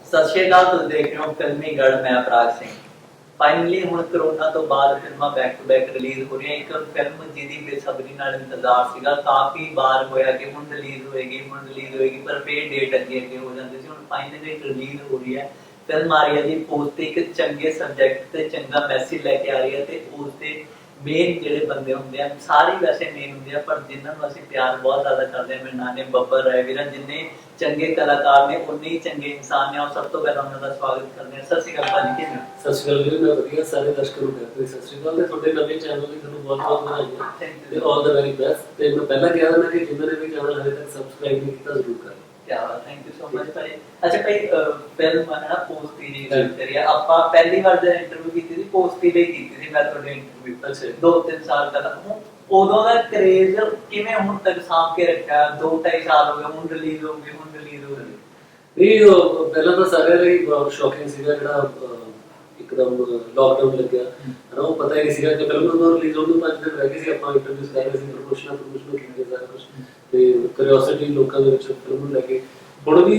ਸਤਿ ਸ਼੍ਰੀ ਅਕਾਲ। ਤੁਸੀਂ ਦੇਖ ਰਹੇ ਹੋ ਫਿਲਮੀ ਗੜ। ਮੈਂ ਅਪਰਾਗ ਸਿੰਘ। ਫਾਈਨਲੀ ਹੁਣ ਕਰੋਨਾ ਤੋਂ ਬਾਅਦ ਫਿਲਮਾਂ ਬੈਕ ਟੂ ਬੈਕ ਰਿਲੀਜ਼ ਹੋ ਰਹੀਆਂ। ਇੱਕ ਫਿਲਮ ਜਿਹਦੀ ਬੇਸਬਰੀ ਨਾਲ ਇੰਤਜ਼ਾਰ ਸੀਗਾ, ਕਾਫੀ ਵਾਰ ਹੋਇਆ ਕਿ ਹੁਣ ਰਿਲੀਜ਼ ਹੋਏਗੀ, ਪਰ ਫੇਰ ਡੇਟ ਅੱਗੇ ਹੋ ਜਾਂਦੀ ਸੀ। ਹੁਣ ਫਾਈਨਲੀ ਰਿਲੀਜ਼ ਹੋ ਰਹੀ ਹੈ। ਫਿਲਮ ਆ ਰਹੀ ਹੈ ਜੀ ਪੋਸਟ ਤੇ ਇੱਕ ਚੰਗੇ ਸਬਜੈਕਟ ਤੇ ਚੰਗਾ ਮੈਸੇਜ ਲੈ ਕੇ ਆ ਰਹੀ ਹੈ ਤੇ ਉਸ ਤੇ ਮੇਨ ਜਿਹੜੇ ਬੰਦੇ ਹੁੰਦੇ ਆ, ਸਾਰੇ ਵੈਸੇ ਮੇਨ ਹੁੰਦੇ ਆ, ਪਰ ਜਿਨ੍ਹਾਂ ਨੂੰ ਅਸੀਂ ਪਿਆਰ ਬਹੁਤ ਜ਼ਿਆਦਾ ਕਰਦੇ ਹਾਂ, ਮੇਰੇ ਨਾਮ ਨੇ ਬੱਬਰ ਰਾਏ ਵੀਰਾ। ਜਿੰਨੇ ਚੰਗੇ ਕਲਾਕਾਰ ਨੇ ਉਨੇ ਹੀ ਚੰਗੇ ਇਨਸਾਨ ਨੇ। ਔਰ ਸਭ ਤੋਂ ਪਹਿਲਾਂ ਉਹਨਾਂ ਦਾ ਸਵਾਗਤ ਕਰਦੇ ਹਾਂ। ਸਤਿ ਸ਼੍ਰੀ ਅਕਾਲ ਭਾਜੀ, ਕਿਵੇਂ ਹੋ? ਸਤਿ ਸ਼੍ਰੀ ਅਕਾਲ ਵੀਰੇ, ਮੈਂ ਵਧੀਆ। ਸਾਰੇ ਦਰਸ਼ਕਾਂ ਨੂੰ ਕਹਿੰਦੇ ਸਤਿ ਸ਼੍ਰੀ ਅਕਾਲ ਤੇ ਤੁਹਾਡੇ ਨਵੇਂ ਚੈਨਲ ਲਈ ਤੁਹਾਨੂੰ ਬਹੁਤ-ਬਹੁਤ ਵਧਾਈਆਂ ਤੇ ਆਲ ਦਾ ਵੈਰੀ ਬੈਸਟ। ਤੇ ਮੈਂ ਪਹਿਲਾਂ ਕਿਹਾ ਨਾ ਕਿ ਜਿਨ੍ਹਾਂ ਨੇ ਵੀ ਚੈਨਲ ਹਜੇ ਤੱਕ ਸਬਸਕ੍ਰਾਈਬ ਨਹੀਂ ਕੀਤਾ ਜ਼ਰੂਰ ਕਰੋ। ਥੈਂਕ ਯੂ ਸੋ ਮਚ ਭਾਈ। ਅੱਛਾ ਭਾਈ, ਫਿਲਮ ਹੈ ਨਾ ਪੋਸਤੀ ਦੀ ਗੱਲ ਕਰੀਏ ਆਪਾਂ। ਪਹਿਲੀ ਵਾਰ ਜਦ ਇੰਟਰਵਿਊ ਕੀਤੀ ਸੀ ਪੋਸਤੀ ਲਈ ਕੀਤੀ ਸੀ ਮੈਂ ਤੁਹਾਡੇ ਇੰਟਰਵਿਊ। ਅੱਛਾ 2-3 ਸਾਲ ਪਹਿਲਾਂ। ਉਦੋਂ ਦਾ ਕਰੇਜ਼ ਕਿਵੇਂ ਹੁਣ ਤੱਕ ਸਾਂਭ ਕੇ ਰੱਖਿਆ? 2-2.5 ਸਾਲ ਹੋ ਗਏ, ਹੁਣ ਰਿਲੀਜ਼ ਹੋ ਗਈ। ਇਹ ਪਹਿਲਾਂ ਤਾਂ ਸਾਰਿਆਂ ਲਈ ਬਹੁਤ ਸ਼ੌਕਿੰਗ ਸੀਗਾ ਜਿਹੜਾ ਇੱਕਦਮ ਲਾਕਡਾਊਨ ਲੱਗਿਆ ਹੈ ਨਾ। ਉਹ ਪਤਾ ਹੀ ਨਹੀਂ ਸੀਗਾ ਕਿ ਫਿਲਮ ਨੂੰ ਰਿਲੀਜ਼ ਹੋਣ ਨੂੰ 5 ਦਿਨ ਰਹਿ ਗਏ ਸੀ। ਆਪਾਂ ਇੰਟਰਵਿਊਜ਼ ਕਰ ਰਹੇ ਸੀ, ਪ੍ਰਮੋਸ਼ਨ ਕੀਤੀ ਸਾਰਾ ਕੁਝ, ਤੇ ਕਿਉਰਿਓਸਿਟੀ ਲੋਕਾਂ ਦੇ ਵਿੱਚ ਫਿਲਮ ਨੂੰ ਲੈ ਕੇ। ਹੁਣ ਵੀ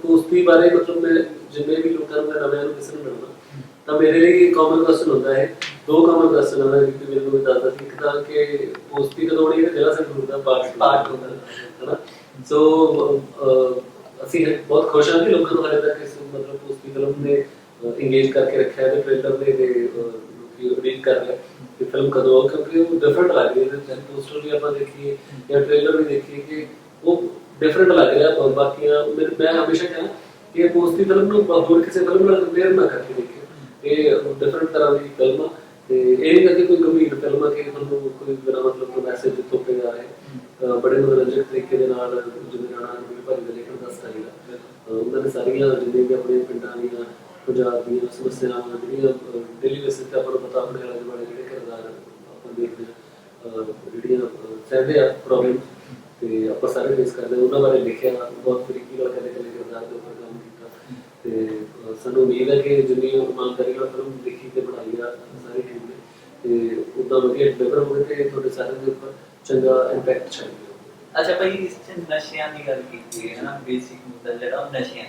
ਪੋਸਤੀ ਬਾਰੇ ਮਤਲਬ ਮੈਂ ਜਿੰਨੇ ਵੀ ਲੋਕਾਂ ਨੂੰ ਨਵਿਆਂ ਨੂੰ ਕਿਸੇ ਨੂੰ ਮਿਲਣਾ ਤਾਂ ਮੇਰੇ ਲਈ ਕਾਮਨ ਕੁਐਸਚਨ ਹੁੰਦਾ ਹੈ। 2 ਕਾਮਨ ਕੁਐਸਚਨ ਹੁੰਦਾ ਹੈ ਕਿ ਮੈਨੂੰ ਦੱਸਦਾ ਸੀ। ਇੱਕ ਤਾਂ ਕਿ ਪੋਸਤੀ ਕਦੋਂ ਆਉਣੀ ਹੈ, ਜਿਹੜਾ ਸੰਗਰੂਰ ਦਾ ਪਾਰਟ ਹੁੰਦਾ ਹੈ ਨਾ। ਸੋ ਅਸੀਂ ਬਹੁਤ ਖੁਸ਼ ਹਾਂ ਕਿ ਲੋਕਾਂ ਨੂੰ ਹਾਲੇ ਤੱਕ ਇਸ ਮਤਲਬ ਪੋਸਤੀ ਫਿਲਮ ਨੇ ਇੰਗੇਜ ਕਰਕੇ ਰੱਖਿਆ ਤੇ ਟ੍ਰੇਲਰ ਦੇ ਲੋਕੀ ਉਡੀਕ ਕਰ ਰਹੇ ਕਿ ਫਿਲਮ ਕਦੋਂ ਆਉ, ਕਿਉਂਕਿ ਉਹ ਡਿਫਰੈਂਟ ਲੱਗ ਰਹੀ ਹੈ। ਪੋਸਟਰ ਵੀ ਆਪਾਂ ਦੇਖੀਏ ਜਾਂ ਟ੍ਰੇਲਰ ਵੀ ਦੇਖੀਏ ਕਿ ਉਹ ਡਿਫਰੈਂਟ ਲੱਗ ਰਿਹਾ ਬਾਕੀਆਂ। ਮੈਂ ਹਮੇਸ਼ਾ ਕਹਿੰਦਾ ਕਿ ਇਹ ਪੋਸਤੀ ਫਿਲਮ ਨੂੰ ਹੋਰ ਕਿਸੇ ਫਿਲਮ ਨਾਲ ਕੰਪੇਅਰ ਨਾ ਕਰਕੇ ਦੇਖਿਓ। ਇਹ ਡਿਫਰੈਂਟ ਤਰ੍ਹਾਂ ਦੀ ਫਿਲਮ ਆ ਤੇ ਇਹ ਨਹੀਂ ਕਿ ਕੋਈ ਗੰਭੀਰ ਫਿਲਮ ਆ ਕਿ ਤੁਹਾਨੂੰ ਕੋਈ ਬਿਨਾਂ ਮਤਲਬ ਤੋਂ ਮੈਸੇਜ ਥੋਪੇ ਜਾ ਰਹੇ। ਬੜੇ ਮਨੋਰੰਜਕ ਤਰੀਕੇ ਦੇ ਨਾਲ ਜਿਵੇਂ ਰਾਣਾ ਭਾਜੀ ਦਾ ਲਿਖਣ ਦਾ ਸਟਾਈਲ ਆ, ਉਹਨਾਂ ਨੇ ਸਾਰੀਆਂ ਜਿੰਨੇ ਵੀ ਆਪਣੇ ਪਿੰਡਾਂ ਦੀਆਂ ਪੰਜਾਬ ਦੀਆਂ ਸਮੱਸਿਆਵਾਂ ਜਿਹੜੀਆਂ ਡੇਲੀ ਬੇਸਿਸ ਤੇ ਆਪਾਂ ਨੂੰ ਪਤਾ, ਆਪਣੇ ਆਲੇ ਦੁਆਲੇ ਜਿਹੜੇ ਕਿਰਦਾਰ ਆਪਾਂ ਦੇਖਦੇ ਹਾਂ ਜਿਹੜੀਆਂ ਸਹਿੰਦੇ ਆ ਪ੍ਰੋਬਲਮ ਤੇ ਆਪਾਂ ਸਾਰੇ ਫੇਸ ਕਰਦੇ, ਉਹਨਾਂ ਬਾਰੇ ਲਿਖਿਆ। ਬਹੁਤ ਤਰੀਕੇ ਨਾਲ ਕਦੇ ਕਿਰਦਾਰ ਦੇ ਉੱਪਰ ਕੰਮ ਕੀਤਾ ਤੇ ਸਾਨੂੰ ਉਮੀਦ ਹੈ ਕਿ ਜਿੰਨੀ ਇਮਾਨਦਾਰੀ ਨਾਲ ਫਿਲਮ ਲਿਖੀ ਤੇ ਬਣਾਈ ਆ ਸਾਰੀ ਟੀਮ ਨੇ ਤੇ ਉੱਦਾਂ ਵਧੀਆ ਡਿਲੀਵਰ ਹੋਵੇ ਤੇ ਤੁਹਾਡੇ ਸਾਰਿਆਂ ਦੇ ਉੱਪਰ ਚੰਗਾ ਇੰਪੈਕਟ ਛੱਡੇ। ਅੱਛਾ ਭਾਈ, ਇਸ ਚ ਨਸ਼ਿਆਂ ਦੀ ਗੱਲ ਕੀਤੀ ਹੈ ਨਾ, ਬੇਸਿਕ ਮੁੱਦਾ ਜਿਹੜਾ ਉਹ ਨਸ਼ਿਆਂ।